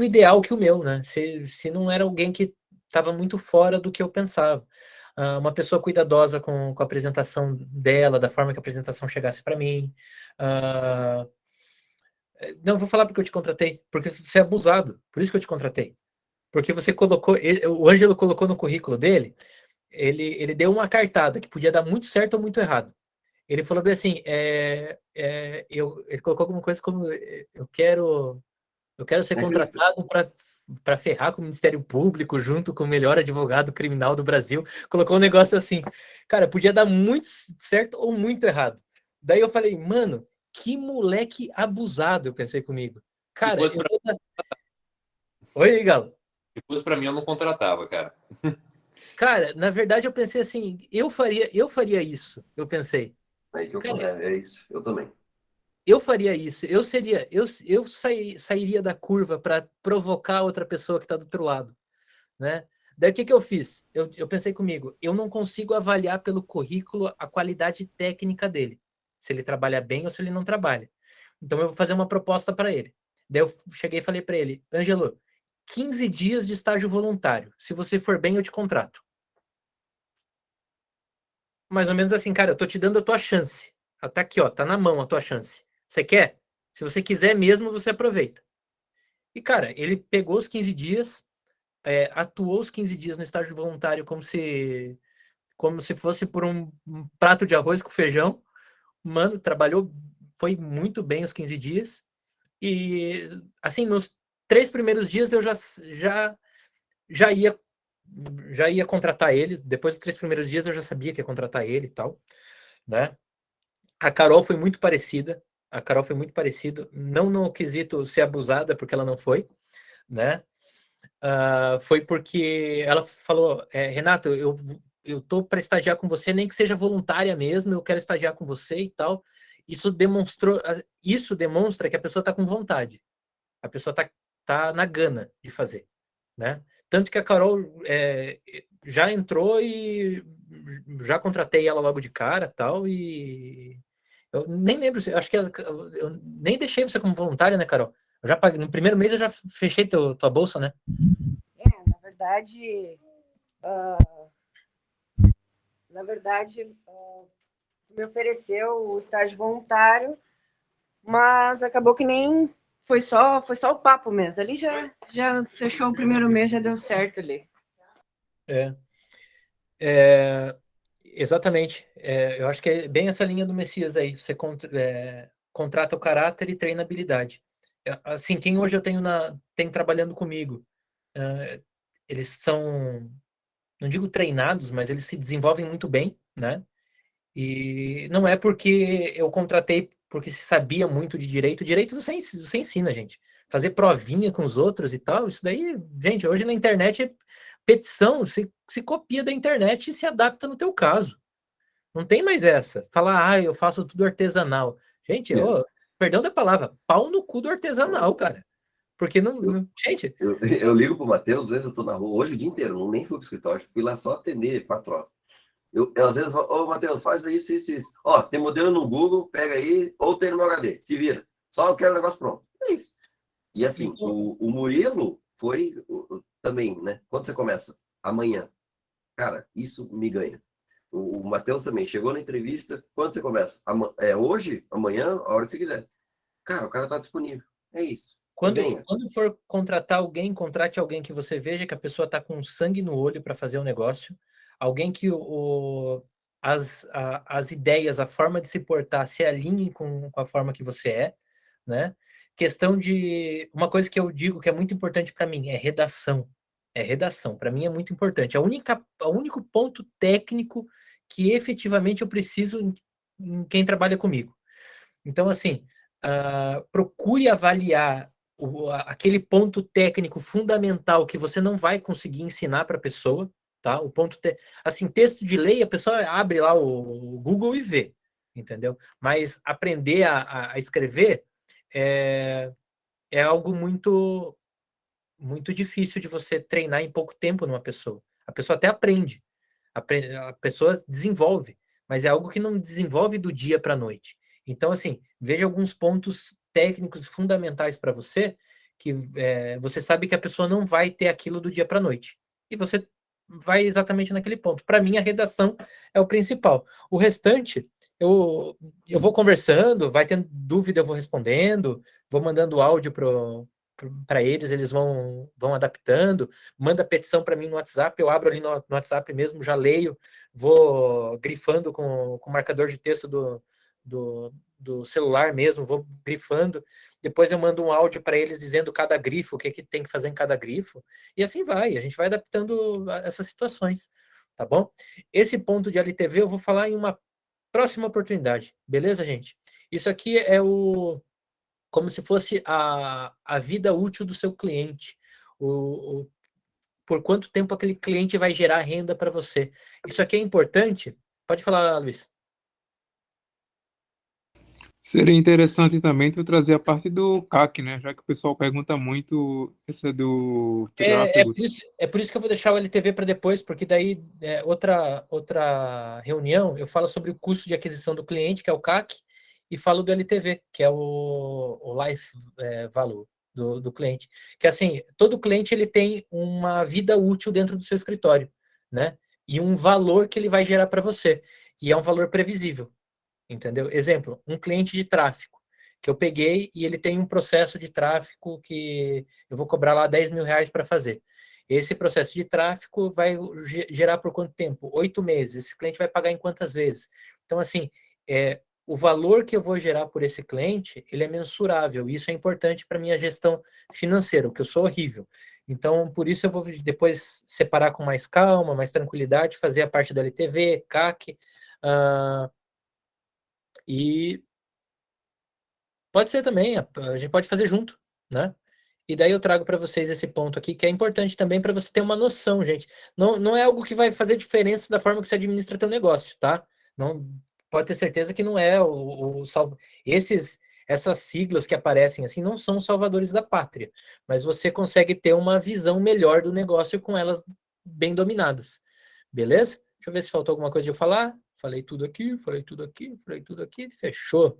ideal que o meu, né? Se não era alguém que estava muito fora do que eu pensava. Uma pessoa cuidadosa com a apresentação dela, da forma que a apresentação chegasse para mim. Não, vou falar porque eu te contratei, porque você é abusado, por isso que eu te contratei. Porque você colocou, o Ângelo colocou no currículo dele, ele deu uma cartada que podia dar muito certo ou muito errado. Ele falou bem assim, ele colocou alguma coisa como, eu quero ser contratado para ferrar com o Ministério Público junto com o melhor advogado criminal do Brasil. Colocou um negócio assim. Cara, podia dar muito certo ou muito errado. Daí eu falei, mano, que moleque abusado, eu pensei comigo. Cara, Oi, Galo. Se fosse para mim, eu não contratava, cara. Cara, na verdade eu pensei assim, eu faria isso, eu pensei. É isso, eu também. Eu faria isso, eu sairia da curva para provocar outra pessoa que está do outro lado, né? Daí o que eu fiz? Eu pensei comigo, eu não consigo avaliar pelo currículo a qualidade técnica dele, se ele trabalha bem ou se ele não trabalha. Então eu vou fazer uma proposta para ele. Daí eu cheguei e falei para ele, Ângelo, 15 dias de estágio voluntário. Se você for bem, eu te contrato. Mais ou menos assim, cara, eu tô te dando a tua chance. Tá aqui, ó, tá na mão a tua chance. Você quer? Se você quiser mesmo, você aproveita. E, cara, ele pegou os 15 dias, atuou os 15 dias no estágio voluntário como se fosse por um prato de arroz com feijão. Mano, trabalhou, foi muito bem os 15 dias. E, assim, nos 3 primeiros dias eu já ia contratar ele. Depois dos 3 primeiros dias eu já sabia que ia contratar ele e tal, né? A Carol foi muito parecida. Não no quesito ser abusada, porque ela não foi, né? Foi porque ela falou, Renato, eu tô para estagiar com você, nem que seja voluntária mesmo, eu quero estagiar com você e tal. Isso demonstra que a pessoa tá com vontade. A pessoa tá na gana de fazer, né? Tanto que a Carol já entrou e já contratei ela logo de cara, tal, e eu nem lembro, acho que eu nem deixei você como voluntária, né, Carol? Eu já paguei, no primeiro mês eu já fechei tua bolsa, né? Na verdade, me ofereceu o estágio voluntário, mas acabou que nem foi só o papo mesmo. Ali já fechou o primeiro mês, já deu certo ali. Exatamente. Eu acho que é bem essa linha do Messias aí. Você contrata o caráter e treina a habilidade. Assim, quem hoje eu tem trabalhando comigo, eles são, não digo treinados, mas eles se desenvolvem muito bem, né? E não é porque eu contratei porque se sabia muito de direito. Direito você ensina, gente. Fazer provinha com os outros e tal, isso daí, gente, hoje na internet, petição, se copia da internet e se adapta no teu caso. Não tem mais essa. Falar, eu faço tudo artesanal. Gente, perdão da palavra, pau no cu do artesanal, cara. Porque gente... Eu ligo pro Matheus, às vezes eu tô na rua, hoje o dia inteiro, nem fui pro escritório, fui lá só atender 4 horas. Eu às vezes falo, Matheus, faz isso. Ó, tem modelo no Google, pega aí, ou tem no meu HD, se vira. Só eu quero o negócio pronto. É isso. E assim, o Murilo foi também, né? Quando você começa? Amanhã. Cara, isso me ganha. O Matheus também chegou na entrevista, quando você começa? Hoje, amanhã, a hora que você quiser. Cara, o cara tá disponível. É isso. Quando for contratar alguém, contrate alguém que você veja que a pessoa está com sangue no olho para fazer o negócio, alguém que as ideias, a forma de se portar se alinhem com a forma que você é, né? Questão de... Uma coisa que eu digo que é muito importante para mim é redação. É redação. Para mim é muito importante. O único ponto técnico que efetivamente eu preciso em quem trabalha comigo. Então, assim, procure avaliar aquele ponto técnico fundamental que você não vai conseguir ensinar para a pessoa, tá? Assim, texto de lei, a pessoa abre lá o Google e vê, entendeu? Mas aprender a escrever é algo muito, muito difícil de você treinar em pouco tempo numa pessoa. A pessoa até aprende, a pessoa desenvolve, mas é algo que não desenvolve do dia para a noite. Então, assim, veja alguns pontos técnicos fundamentais para você, que você sabe que a pessoa não vai ter aquilo do dia para a noite. E você vai exatamente naquele ponto. Para mim, a redação é o principal. O restante, eu vou conversando, vai tendo dúvida, eu vou respondendo, vou mandando áudio para eles vão adaptando, manda petição para mim no WhatsApp, eu abro ali no WhatsApp mesmo, já leio, vou grifando com o marcador de texto do celular mesmo, vou grifando, depois eu mando um áudio para eles dizendo cada grifo, o que tem que fazer em cada grifo, e assim vai, a gente vai adaptando essas situações, tá bom? Esse ponto de LTV eu vou falar em uma próxima oportunidade, beleza, gente? Isso aqui é como se fosse a vida útil do seu cliente, por quanto tempo aquele cliente vai gerar renda para você. Isso aqui é importante? Pode falar, Luiz. Seria interessante também tu trazer a parte do CAC, né? Já que o pessoal pergunta muito essa do tráfego. É por isso que eu vou deixar o LTV para depois, porque daí outra reunião eu falo sobre o custo de aquisição do cliente, que é o CAC, e falo do LTV, que é o Life Value do cliente. Que assim, todo cliente ele tem uma vida útil dentro do seu escritório, né? E um valor que ele vai gerar para você. E é um valor previsível. Entendeu? Exemplo, um cliente de tráfego que eu peguei e ele tem um processo de tráfego que eu vou cobrar lá 10 mil reais para fazer. Esse processo de tráfego vai gerar por quanto tempo? 8 meses. Esse cliente vai pagar em quantas vezes? Então, assim, o valor que eu vou gerar por esse cliente, ele é mensurável. Isso é importante para minha gestão financeira, que eu sou horrível. Então, por isso eu vou depois separar com mais calma, mais tranquilidade, fazer a parte da LTV, CAC, e pode ser também, a gente pode fazer junto, né? E daí eu trago para vocês esse ponto aqui, que é importante também para você ter uma noção, gente. Não é algo que vai fazer diferença da forma que você administra teu negócio, tá? Não, pode ter certeza que não é essas siglas que aparecem assim não são salvadores da pátria, mas você consegue ter uma visão melhor do negócio com elas bem dominadas. Beleza? Deixa eu ver se faltou alguma coisa de eu falar. Falei tudo aqui, falei tudo aqui, falei tudo aqui, fechou.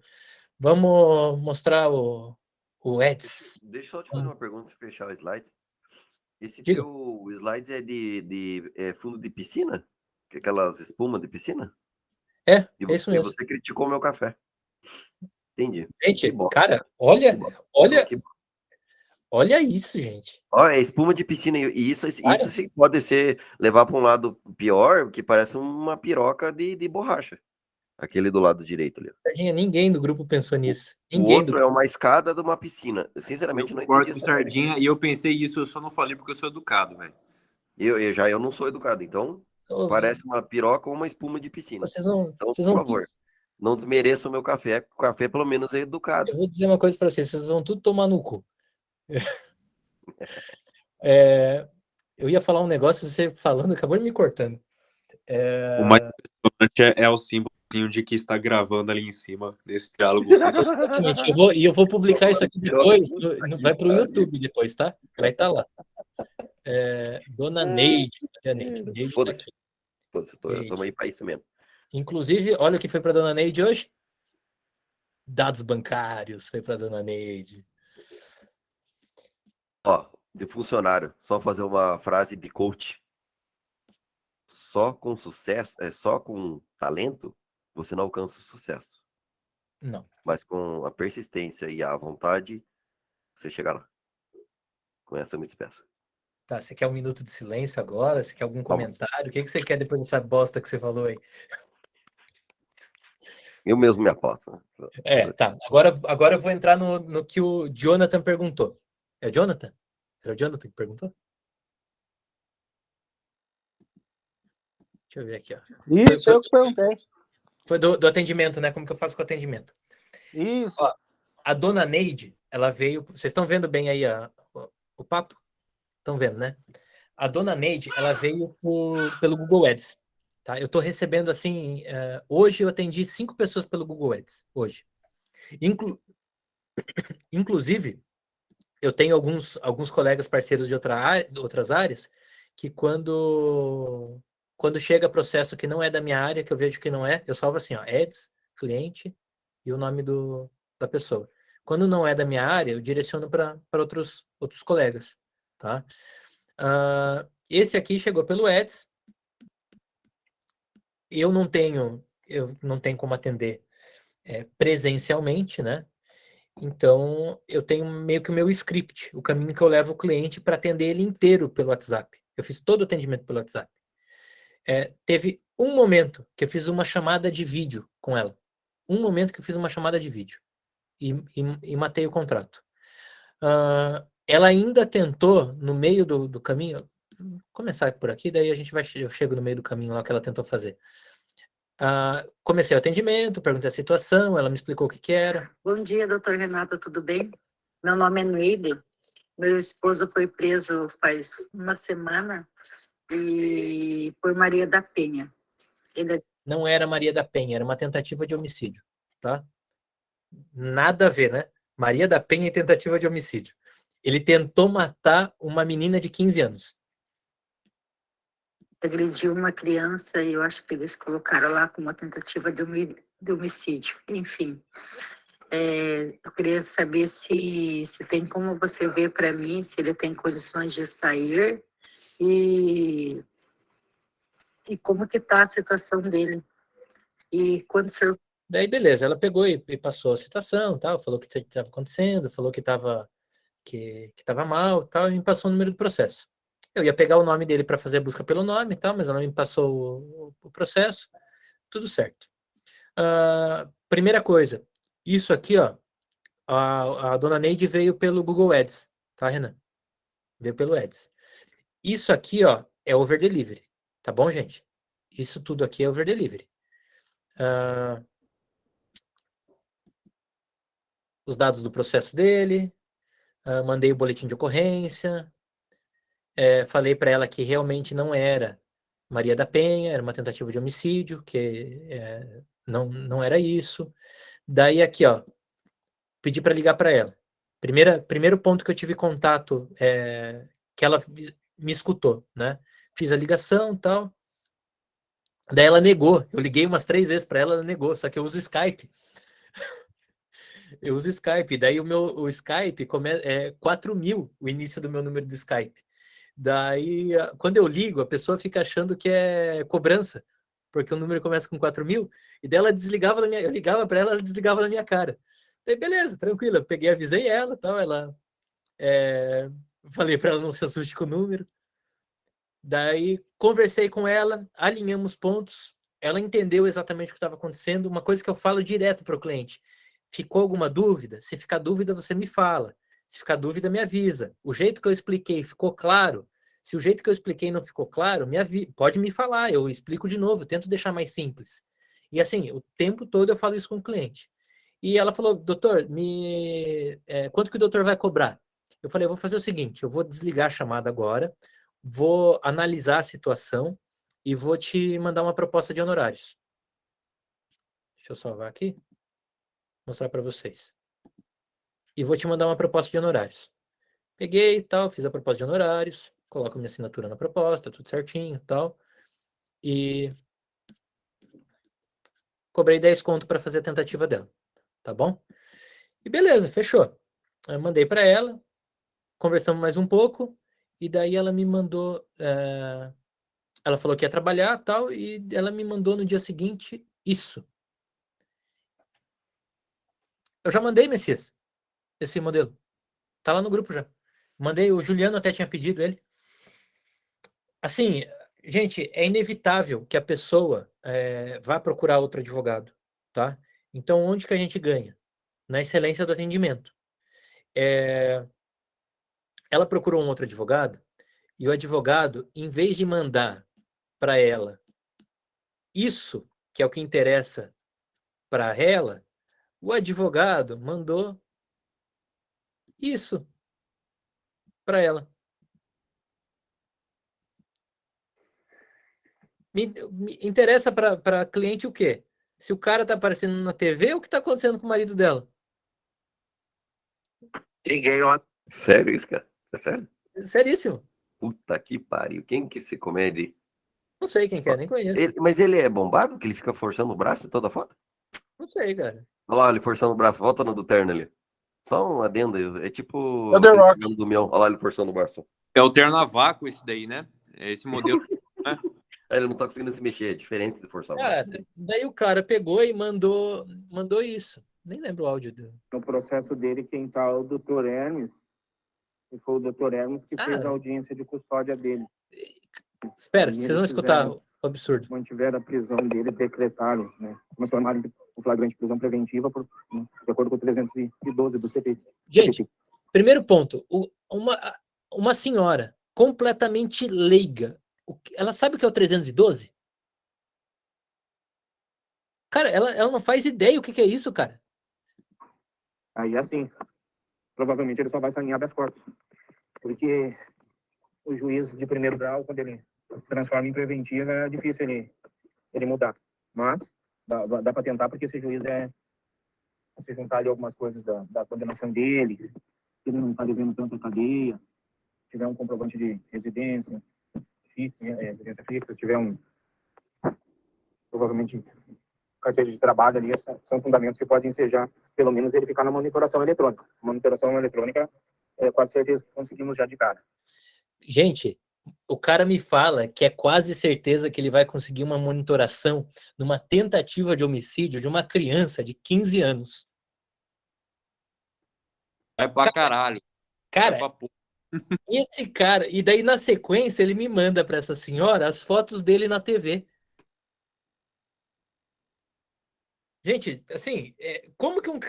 Vamos mostrar o Eds. Deixa eu só te fazer uma pergunta, se fechar o slide. Esse Diga. teu slide é de fundo de piscina? Aquelas espumas de piscina? É isso mesmo. Você criticou o meu café. Entendi. Gente, cara, olha isso, gente. Olha, é espuma de piscina. E isso sim pode levar para um lado pior, que parece uma piroca de borracha. Aquele do lado direito ali. Sardinha, ninguém do grupo pensou nisso. O outro é uma escada de uma piscina. Sinceramente, eu não entendi isso. Sardinha, e eu pensei isso, eu só não falei porque eu sou educado, velho. Eu não sou educado, então parece uma piroca ou uma espuma de piscina. Então, por favor, não desmereça o meu café. O café, pelo menos, é educado. Eu vou dizer uma coisa para vocês vão tudo tomar no cu. Eu ia falar um negócio, você falando, acabou me cortando. O mais impressionante é o símbolozinho de que está gravando ali em cima desse diálogo. Exatamente. Eu vou publicar isso aqui depois, vai para o YouTube depois, tá? Vai estar lá. Dona Neide. Neide tá aqui. Estamos aí para isso mesmo. Inclusive, olha o que foi para Dona Neide hoje. Dados bancários foi para Dona Neide. Ó, de funcionário, só fazer uma frase de coach. Só com sucesso, só com talento, você não alcança o sucesso. Não. Mas com a persistência e a vontade, você chegar lá. Com essa eu me despeço. Tá, você quer um minuto de silêncio agora? Você quer algum Vamos. comentário? O que você quer depois dessa bosta que você falou aí? Eu mesmo me aposto. Né? Tá. Agora eu vou entrar no que o Jonathan perguntou. É o Jonathan? Era o Jonathan que perguntou? Deixa eu ver aqui, ó. Isso, eu que perguntei. Foi do atendimento, né? Como que eu faço com o atendimento? Isso. Ó, a dona Neide, ela veio... Vocês estão vendo bem aí o papo? Estão vendo, né? A dona Neide, ela veio pelo Google Ads. Tá? Eu estou recebendo, assim... hoje eu atendi 5 pessoas pelo Google Ads. Hoje. Inclusive, eu tenho alguns colegas parceiros de outras áreas que quando chega processo que não é da minha área, que eu vejo que não é, eu salvo assim, ó, ads, cliente e o nome da pessoa. Quando não é da minha área, eu direciono para outros colegas, tá? Esse aqui chegou pelo ads. Eu não tenho como atender presencialmente, né? Então, eu tenho meio que o meu script, o caminho que eu levo o cliente para atender ele inteiro pelo WhatsApp. Eu fiz todo o atendimento pelo WhatsApp. Teve um momento que eu fiz uma chamada de vídeo com ela. Um momento que eu fiz uma chamada de vídeo. E matei o contrato. Ela ainda tentou, no meio do caminho... Vou começar por aqui, daí eu chego no meio do caminho lá que ela tentou fazer. Comecei o atendimento, perguntei a situação, ela me explicou o que era. Bom dia, doutor Renato, tudo bem? Meu nome é Neide, meu esposo foi preso faz uma semana e por Maria da Penha. Não era Maria da Penha, era uma tentativa de homicídio, tá? Nada a ver, né? Maria da Penha e tentativa de homicídio. Ele tentou matar uma menina de 15 anos. Agrediu uma criança e eu acho que eles colocaram lá como uma tentativa de homicídio. Enfim, eu queria saber se tem como você ver para mim se ele tem condições de sair e como que está a situação dele. E quando o senhor... Daí, beleza, ela pegou e passou a situação, tal, falou o que estava acontecendo, falou que estava mal, tal, e me passou o número do processo. Eu ia pegar o nome dele para fazer a busca pelo nome e tal, mas ela me passou o processo. Tudo certo. Primeira coisa, isso aqui, ó, a dona Neide veio pelo Google Ads, tá, Renan? Veio pelo Ads. Isso aqui, ó, é over delivery, tá bom, gente? Isso tudo aqui é over delivery. Os dados do processo dele, mandei o boletim de ocorrência, falei para ela que realmente não era Maria da Penha, era uma tentativa de homicídio, que não era isso. Daí aqui, ó, pedi para ligar para ela. Primeiro ponto que eu tive contato, que ela me escutou, né? Fiz a ligação e tal. Daí ela negou. Eu liguei umas 3 vezes para ela, ela negou, só que eu uso Skype. Eu uso Skype, daí o Skype é 4.000 o início do meu número de Skype. Daí, quando eu ligo, a pessoa fica achando que é cobrança, porque o número começa com 4.000, e daí ela desligava eu ligava para ela, ela desligava na minha cara. Daí, beleza, tranquilo, eu peguei, avisei ela, tal, falei para ela não se assuste com o número. Daí, conversei com ela, alinhamos pontos, ela entendeu exatamente o que estava acontecendo, uma coisa que eu falo direto para o cliente. Ficou alguma dúvida? Se ficar dúvida, você me fala. Se ficar dúvida, me avisa. O jeito que eu expliquei ficou claro? Se o jeito que eu expliquei não ficou claro, pode me falar, eu explico de novo, tento deixar mais simples. E assim, o tempo todo eu falo isso com o cliente. E ela falou, doutor, quanto que o doutor vai cobrar? Eu falei, eu vou fazer o seguinte, eu vou desligar a chamada agora, vou analisar a situação e vou te mandar uma proposta de honorários. Deixa eu salvar aqui. Mostrar para vocês. E vou te mandar uma proposta de honorários. Peguei e tal, fiz a proposta de honorários, coloco minha assinatura na proposta, tudo certinho e tal. E cobrei 10 conto para fazer a tentativa dela. Tá bom? E beleza, fechou. Eu mandei para ela, conversamos mais um pouco, e daí ela me mandou. Ela falou que ia trabalhar e tal, e ela me mandou no dia seguinte isso. Eu já mandei, Messias, esse modelo. Tá lá no grupo já. Mandei, o Juliano até tinha pedido ele. Assim, gente, é inevitável que a pessoa vá procurar outro advogado, tá? Então, onde que a gente ganha? Na excelência do atendimento. Ela procurou um outro advogado e o advogado, em vez de mandar para ela isso, que é o que interessa para ela, o advogado mandou isso para ela. Me interessa para cliente o quê? Se o cara tá aparecendo na TV, o que tá acontecendo com o marido dela? Liguei, ó. Sério isso, cara? É sério? Seríssimo. Puta que pariu. Quem que se comede? Não sei quem que é, nem conheço. Mas ele é bombado? Que ele fica forçando o braço em toda foto? Não sei, cara. Olha lá, ele forçando o braço. Volta no do terno ali. Só um adendo. É tipo... É o The Rock. Do Mion. Olha lá, ele forçando o braço. É o terno a vácuo esse daí, né? É esse modelo, né? Ele não tá conseguindo se mexer. É diferente de forçar o braço. Daí o cara pegou e mandou isso. Nem lembro o áudio dele. No processo dele, quem tá é o Dr. Hermes. E foi o Dr. Hermes que fez a audiência de custódia dele. Espera, vocês vão escutar o absurdo. Mantiveram a prisão dele, decretaram, né? Transformaram o flagrante de prisão preventiva de acordo com o 312 do CPI. Gente, primeiro ponto. Uma senhora completamente leiga, ela sabe o que é o 312? Cara, ela não faz ideia o que é isso, cara. Aí, assim, provavelmente ele só vai sair em habeas corpus. Porque o juiz de primeiro grau, quando ele transforma em preventiva, é difícil ele mudar. Mas dá para tentar, porque esse juiz se juntar ali algumas coisas da condenação dele, ele não está devendo tanta cadeia, tiver um comprovante de residência fixa, tiver provavelmente carteira de trabalho ali, são fundamentos que podem ensejar, pelo menos, ele ficar na monitoração eletrônica. Monitoração eletrônica, quase certeza que conseguimos já de cara. Gente, o cara me fala que é quase certeza que ele vai conseguir uma monitoração numa tentativa de homicídio de uma criança de 15 anos. Vai pra caralho. Cara, esse cara... E daí, na sequência, ele me manda para essa senhora as fotos dele na TV. Gente, assim, como que eu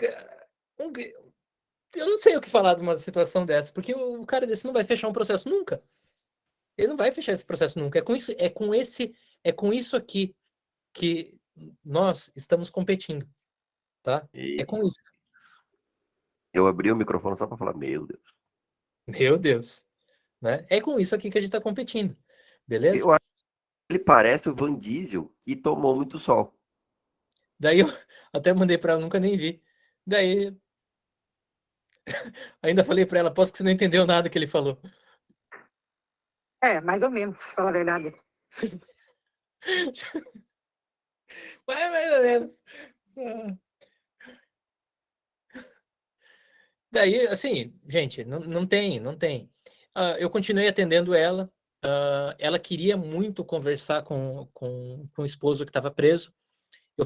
não sei o que falar de uma situação dessa, porque o cara desse não vai fechar um processo nunca. Ele não vai fechar esse processo nunca. É com isso aqui que nós estamos competindo, tá? É com isso. Eu abri o microfone só para falar, meu Deus. Meu Deus. Né? É com isso aqui que a gente está competindo. Beleza? Eu acho que ele parece o Van Diesel que tomou muito sol. Daí eu até mandei para ela, nunca nem vi. Daí ainda falei para ela, posso que você não entendeu nada que ele falou. Mais ou menos, pra falar a verdade. Mais ou menos. Daí, assim, gente, não tem. Eu continuei atendendo ela. Ela queria muito conversar com o esposo que estava preso. Eu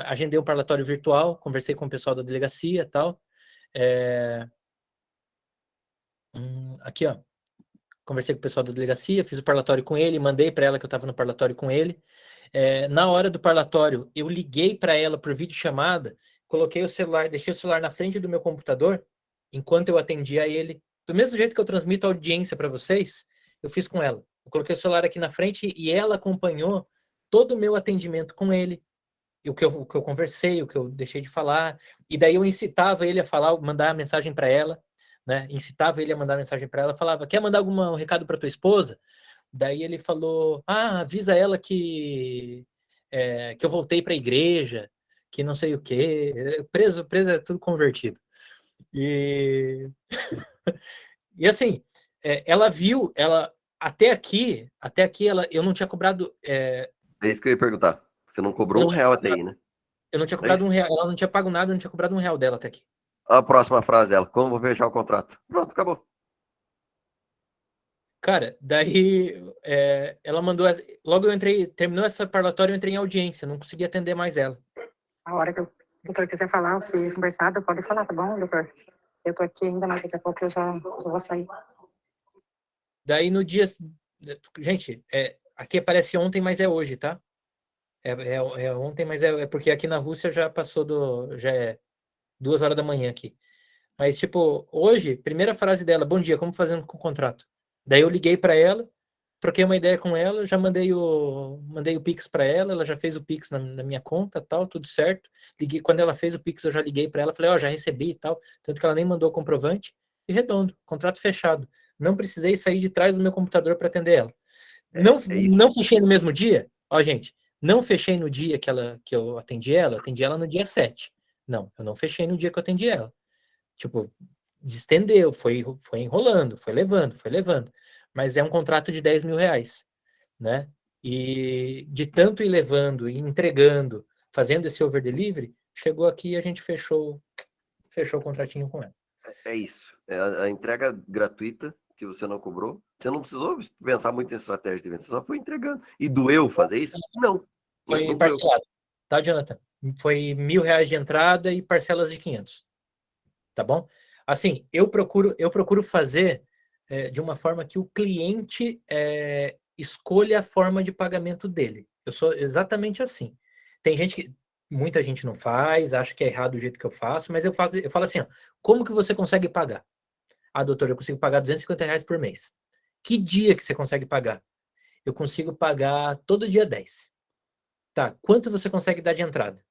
agendei um parlatório virtual, conversei com o pessoal da delegacia e tal. Aqui, ó. Conversei com o pessoal da delegacia, fiz o parlatório com ele, mandei para ela que eu estava no parlatório com ele. Na hora do parlatório, eu liguei para ela por videochamada, coloquei o celular, deixei o celular na frente do meu computador, enquanto eu atendia ele. Do mesmo jeito que eu transmito a audiência para vocês, eu fiz com ela. Eu coloquei o celular aqui na frente e ela acompanhou todo o meu atendimento com ele, o que eu conversei, o que eu deixei de falar. E daí eu incitava ele a falar, mandar mensagem para ela. Né? Incitava ele a mandar mensagem para ela, falava, quer mandar algum recado para tua esposa? Daí ele falou, avisa ela que eu voltei para a igreja, que não sei o quê. Preso é tudo convertido. E assim, ela viu, até aqui eu não tinha cobrado... É isso que eu ia perguntar. Você não cobrou R$1 até aí, né? Eu não tinha cobrado R$1, ela não tinha pago nada, eu não tinha cobrado R$1 dela até aqui. A próxima frase dela, como vou fechar o contrato? Pronto, acabou. Cara, daí ela mandou... Logo eu entrei, terminou essa parlatória, eu entrei em audiência, não consegui atender mais ela. A hora que o doutor quiser falar, o que conversado, pode falar, tá bom, doutor? Eu tô aqui ainda, mas daqui a pouco eu já vou sair. Daí no dia... Gente, aqui aparece ontem, mas é hoje, tá? É ontem, mas é porque aqui na Rússia já passou já é 2 horas da manhã aqui. Mas, tipo, hoje, primeira frase dela, bom dia, como fazendo com o contrato? Daí eu liguei para ela, troquei uma ideia com ela, já mandei o Pix para ela, ela já fez o Pix na minha conta, tal, tudo certo. Quando ela fez o Pix, eu já liguei para ela, falei, ó, já recebi e tal, tanto que ela nem mandou o comprovante, e redondo, contrato fechado. Não precisei sair de trás do meu computador para atender ela. Não fechei no mesmo dia, ó, gente, não fechei no dia que eu atendi ela no dia 7. Não, eu não fechei no dia que eu atendi ela. Tipo, estendeu, foi enrolando, foi levando. Mas é um contrato de 10 mil reais, né? E de tanto ir levando e entregando, fazendo esse over delivery, chegou aqui e a gente fechou o contratinho com ela. É isso. É a entrega gratuita que você não cobrou. Você não precisou pensar muito em estratégia de venda, você só foi entregando. E doeu fazer isso? Não. Foi Não parcelado, tá, Jonathan? Foi R$ 1.000 de entrada e parcelas de 500. Tá bom? Assim, eu procuro fazer de uma forma que o cliente escolha a forma de pagamento dele. Eu sou exatamente assim. Tem muita gente não faz, acha que é errado o jeito que eu faço, mas eu falo assim, ó, como que você consegue pagar? Ah, doutor, eu consigo pagar R$ 250 por mês. Que dia que você consegue pagar? Eu consigo pagar todo dia 10. Tá, quanto você consegue dar de entrada?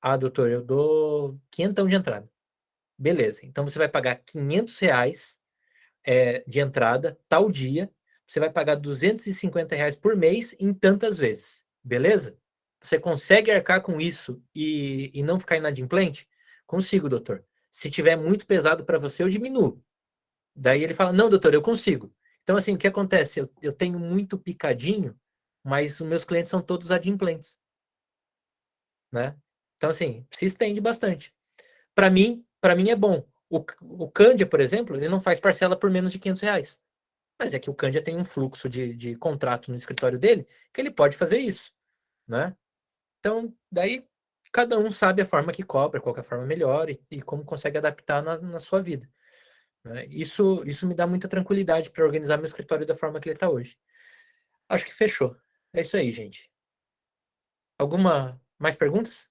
Ah, doutor, eu dou 500 de entrada. Beleza, então você vai pagar R$ 500 de entrada, tal dia, você vai pagar R$ 250 por mês em tantas vezes, beleza? Você consegue arcar com isso e não ficar inadimplente? Consigo, doutor. Se tiver muito pesado para você, eu diminuo. Daí ele fala, não, doutor, eu consigo. Então, assim, o que acontece? Eu tenho muito picadinho, mas os meus clientes são todos adimplentes, né? Então, assim, se estende bastante. Para mim é bom. O Candia, por exemplo, ele não faz parcela por menos de R$ 500. Mas é que o Candia tem um fluxo de contrato no escritório dele que ele pode fazer isso, né? Então, daí cada um sabe a forma que cobra, qual que é a forma melhor e como consegue adaptar na sua vida, né? Isso me dá muita tranquilidade para organizar meu escritório da forma que ele está hoje. Acho que fechou. É isso aí, gente. Alguma mais perguntas?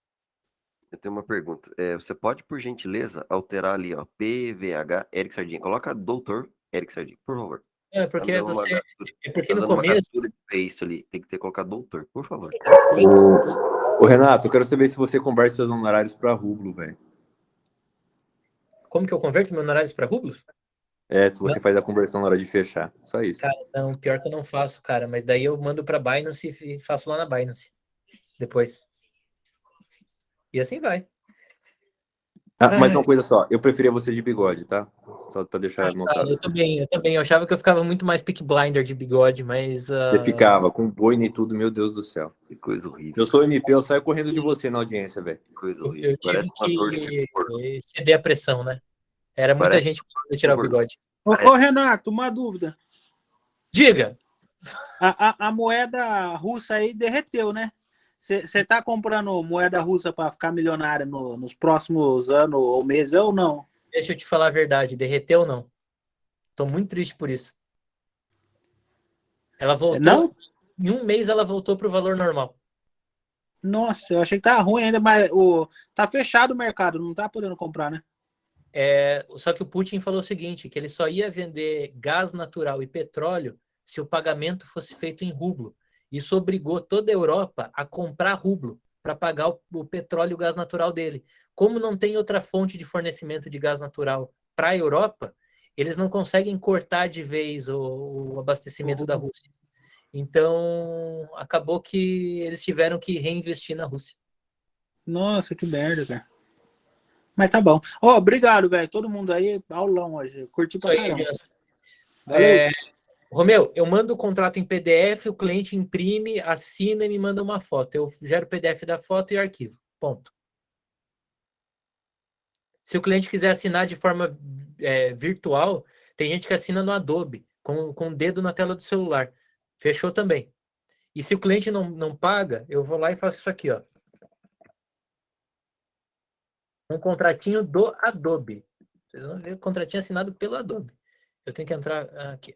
Eu tenho uma pergunta. Você pode, por gentileza, alterar ali, ó, PVH Eric Sardinha. Coloca doutor Eric Sardinha, por favor. Porque tá você... porque tá no dando uma começo... gastura de paste ali. Tem que ter colocado doutor, por favor. Ô, Renato, eu quero saber se você converte seus honorários para rublo, velho. Como que eu converto meus honorários para rublos? Se você faz a conversão na hora de fechar. Só isso. Cara, não, pior que eu não faço, cara. Mas daí eu mando para Binance e faço lá na Binance. Depois. E assim vai. Mas uma coisa só, eu preferia você de bigode, tá? Só pra deixar anotado. Cara, eu também. Eu achava que eu ficava muito mais Peaky Blinder de bigode, mas... Você ficava com boina e tudo, meu Deus do céu. Que coisa horrível. Eu sou MP, eu saio correndo de você na audiência, velho. Que coisa horrível. Eu tive que ceder a pressão, né? Era muita gente pra tirar o bigode. Ô, Renato, uma dúvida. Diga! A moeda russa aí derreteu, né? Você tá comprando moeda russa para ficar milionário nos próximos anos ou meses ou não? Deixa eu te falar a verdade, derreteu ou não? Tô muito triste por isso. Ela voltou... Não? Em um mês ela voltou pro valor normal. Nossa, eu achei que tá ruim ainda, mas tá fechado o mercado, não tá podendo comprar, né? Só que o Putin falou o seguinte, que ele só ia vender gás natural e petróleo se o pagamento fosse feito em rublo. Isso obrigou toda a Europa a comprar rublo para pagar o petróleo e o gás natural dele. Como não tem outra fonte de fornecimento de gás natural para a Europa, eles não conseguem cortar de vez o abastecimento da Rússia. Então, acabou que eles tiveram que reinvestir na Rússia. Nossa, que merda, cara. Mas tá bom. Obrigado, velho. Todo mundo aí, aulão hoje. Curti pra caramba. Romeu, eu mando o contrato em PDF, o cliente imprime, assina e me manda uma foto. Eu gero o PDF da foto e arquivo. Ponto. Se o cliente quiser assinar de forma virtual, tem gente que assina no Adobe, com o dedo na tela do celular. Fechou também. E se o cliente não paga, eu vou lá e faço isso aqui, ó. Um contratinho do Adobe. Vocês vão ver o contratinho assinado pelo Adobe. Eu tenho que entrar aqui.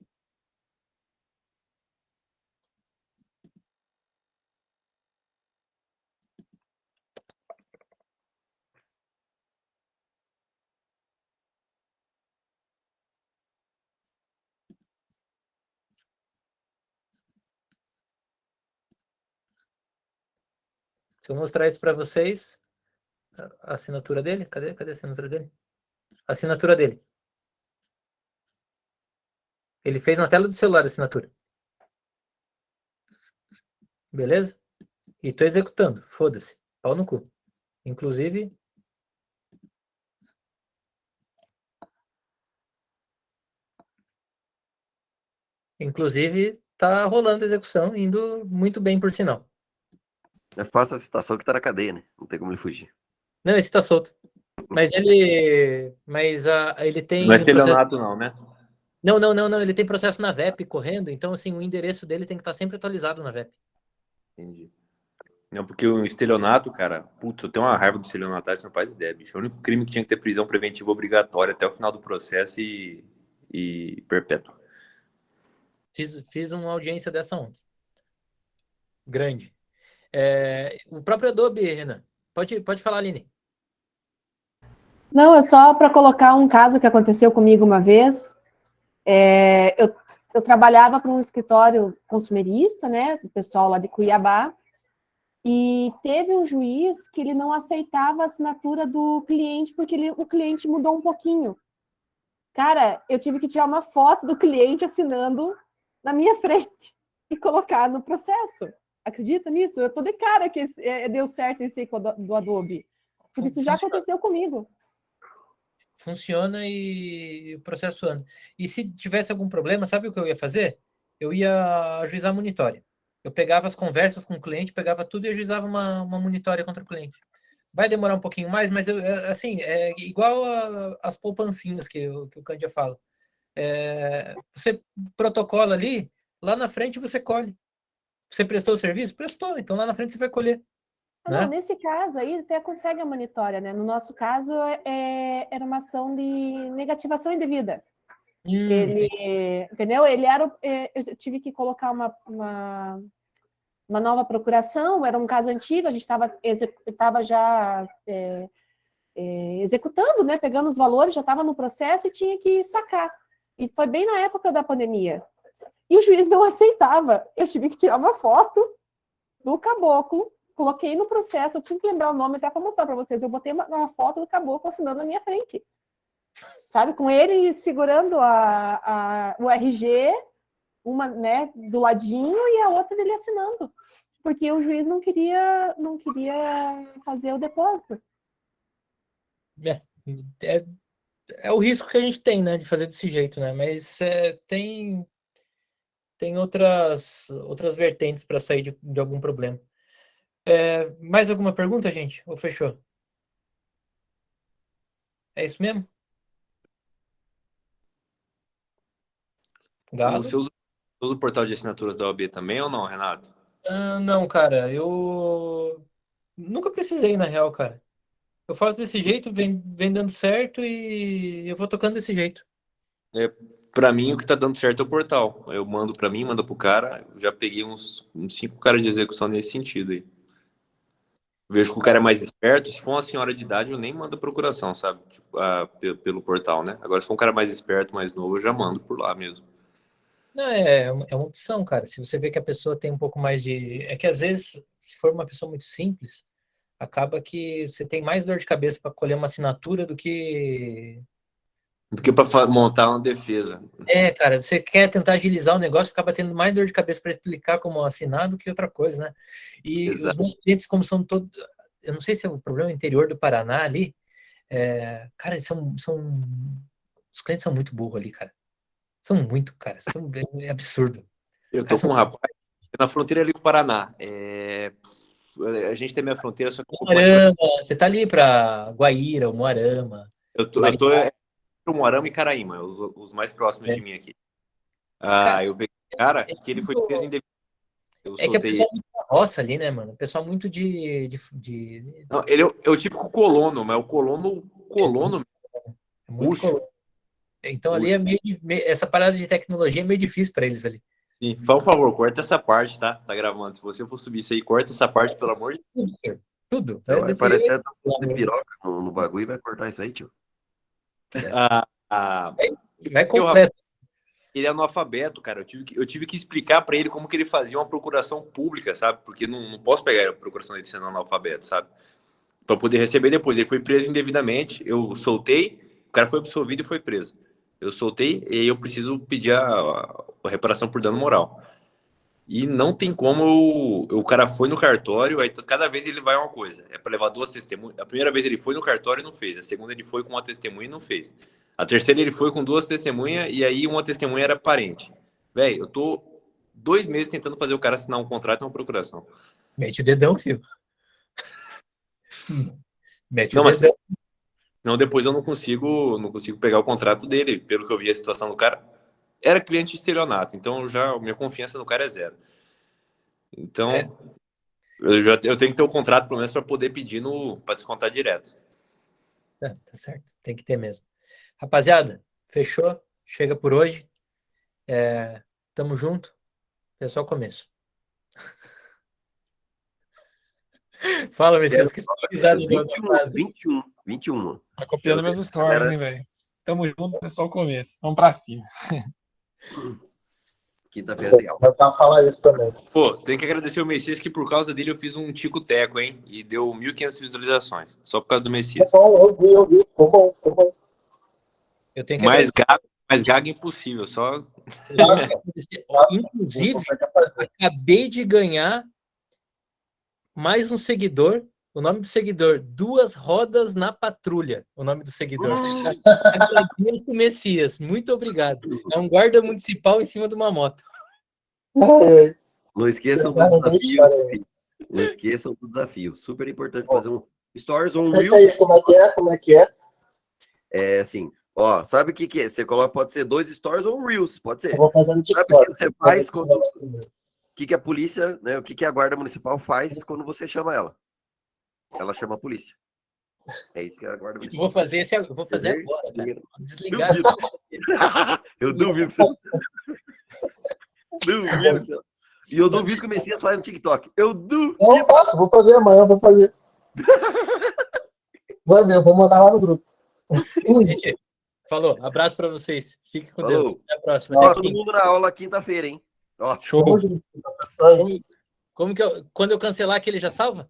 Se eu mostrar isso para vocês, a assinatura dele, cadê a assinatura dele? A assinatura dele. Ele fez na tela do celular a assinatura. Beleza? E tô executando. Foda-se. Pau no cu. Inclusive... tá rolando a execução, indo muito bem, por sinal. É fácil a citação que tá na cadeia, né? Não tem como ele fugir. Não, esse tá solto. Mas ele... ele tem... Não é estelionato, não, né? Não. Ele tem processo na VEP correndo, então, assim, o endereço dele tem que estar sempre atualizado na VEP. Entendi. Não, porque o estelionato, cara, putz, eu tenho uma raiva do estelionatário, você não faz ideia, bicho. É o único crime que tinha que ter prisão preventiva obrigatória até o final do processo e perpétua. Fiz uma audiência dessa ontem. Grande. O próprio Adobe, Renan. Pode falar, Aline. Não, é só para colocar um caso que aconteceu comigo uma vez. Eu trabalhava para um escritório consumerista, né, do pessoal lá de Cuiabá, e teve um juiz que ele não aceitava a assinatura do cliente porque o cliente mudou um pouquinho. Cara, eu tive que tirar uma foto do cliente assinando na minha frente e colocar no processo. Acredita nisso? Eu tô de cara que deu certo esse do Adobe. Porque isso já aconteceu comigo. Funciona e o processo anda. E se tivesse algum problema, sabe o que eu ia fazer? Eu ia ajuizar monitória. Eu pegava as conversas com o cliente, pegava tudo e ajuizava uma monitória contra o cliente. Vai demorar um pouquinho mais, mas assim, é igual as poupancinhas que o Cândia fala. Você protocola ali, lá na frente você colhe. Você prestou o serviço? Prestou, então lá na frente você vai colher. Não, nesse caso aí, até consegue a monitória, né? No nosso caso, era uma ação de negativação indevida. Entendeu? Eu tive que colocar uma nova procuração, era um caso antigo, a gente estava já executando, né? Pegando os valores, já estava no processo e tinha que sacar. E foi bem na época da pandemia. E o juiz não aceitava. Eu tive que tirar uma foto do caboclo, coloquei no processo, eu tinha que lembrar o nome até para mostrar para vocês. Eu botei uma foto do caboclo assinando na minha frente. Sabe? Com ele segurando o RG, uma, né, do ladinho e a outra dele assinando. Porque o juiz não queria fazer o depósito. É o risco que a gente tem, né, de fazer desse jeito, né? Mas tem outras vertentes para sair de algum problema. Mais alguma pergunta, gente? Ou fechou? É isso mesmo? Galo? Você usa o portal de assinaturas da OAB também ou não, Renato? Não, cara, eu nunca precisei, na real, cara. Eu faço desse jeito, vem dando certo e eu vou tocando desse jeito. Pra mim, o que tá dando certo é o portal. Eu mando pra mim, mando pro cara. Eu já peguei uns 5 caras de execução nesse sentido aí. Vejo que o cara é mais esperto. Se for uma senhora de idade, eu nem mando a procuração, sabe? Tipo, pelo portal, né? Agora, se for um cara mais esperto, mais novo, eu já mando por lá mesmo. Não, é uma opção, cara. Se você vê que a pessoa tem um pouco mais de... É que às vezes, se for uma pessoa muito simples, acaba que você tem mais dor de cabeça para colher uma assinatura do que para montar uma defesa. Cara, você quer tentar agilizar o negócio, acaba tendo mais dor de cabeça para explicar como assinar do que outra coisa, né? E Exato. Os meus clientes, como são todos... Eu não sei se é o problema interior do Paraná ali, cara, os clientes são muito burros ali, cara. São muito, cara. É absurdo. Eu tô com um rapaz na fronteira ali com o Paraná. A gente tem minha fronteira, só que... Moarama, você tá ali para Guaíra, o Moarama. Eu tô entre Moarama e Caraíma, os mais próximos de mim aqui. Eu peguei um cara que ele foi preso indevido. Que a pessoa é muito da roça ali, né, mano? O pessoal muito de... Não, ele é o típico colono, mas o colono... Muito Puxa. colorido. Então ali é essa parada de tecnologia é meio difícil para eles ali. Sim, por favor, corta essa parte, tá? Tá gravando. Se você for subir isso aí, corta essa parte, pelo amor de Deus. Tudo. Então, vai parecer de piroca no bagulho e vai cortar isso aí, tio. Vai completo. Ele é analfabeto, cara. Eu tive que explicar pra ele como que ele fazia uma procuração pública, sabe? Porque não posso pegar a procuração dele sendo analfabeto, sabe? Pra poder receber depois. Ele foi preso indevidamente, eu soltei, o cara foi absolvido e foi preso. Eu soltei e aí eu preciso pedir a reparação por dano moral. E não tem como o cara foi no cartório, aí cada vez ele vai uma coisa. É para levar 2 testemunhas. A primeira vez ele foi no cartório e não fez. A segunda ele foi com uma testemunha e não fez. A terceira ele foi com 2 testemunhas e aí uma testemunha era parente. Velho, eu tô 2 meses tentando fazer o cara assinar um contrato e uma procuração. Mete o dedão, filho. Mete Não, o mas dedão. não, depois eu não consigo pegar o contrato dele, pelo que eu vi a situação do cara. Era cliente de estelionato, então minha confiança no cara é zero. Então, eu tenho que ter o contrato, pelo menos, para poder pedir para descontar direto. Tá certo, tem que ter mesmo. Rapaziada, fechou? Chega por hoje. Tamo junto. É só o começo. Fala, Messias, que risada da frase. 21. Tá copiando meus stories, hein, velho? Tamo junto, é só o começo. Vamos pra cima. Quinta-feira tem aula. Eu tava falando isso também. Pô, tem que agradecer o Messias, que por causa dele eu fiz um tico-teco, hein? E deu 1.500 visualizações. Só por causa do Messias. Eu vi. Ficou bom. Eu tenho que mais gago impossível, só... Inclusive, acabei de ganhar mais um seguidor. O nome do seguidor, 2 Rodas na Patrulha. O nome do seguidor. Agradeço, Messias. Muito obrigado. É um guarda municipal em cima de uma moto. Não esqueçam do desafio. Não esqueçam do desafio. Super importante fazer um Stories ou um Reels. Como é que é? É assim, ó, sabe o que é? Você coloca, pode ser 2 Stories ou um Reels, pode ser. Eu vou fazer no Sabe TikTok. o que você faz quando... O que a polícia, né? O que a guarda municipal faz quando você chama ela? Ela chama a polícia. É isso que a guarda municipal. Vou fazer agora, cara. Vou desligar. Eu duvido que você... Duvido que você... E eu duvido que o Messias faz no TikTok. Eu duvido. Eu faço, vou fazer amanhã, vou fazer. Vai ver, eu vou mandar lá no grupo. Gente, falou. Abraço pra vocês. Fiquem com Falou. Deus. Até a próxima. Ó, todo mundo na aula quinta-feira, hein? Ó, show. Como que quando eu cancelar aqui, ele já salva?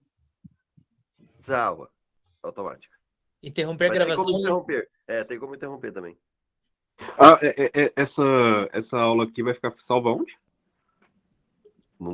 Salva. Automático. Interromper a Mas gravação. tem como interromper. Tem como interromper também. Essa aula aqui vai ficar salva onde? No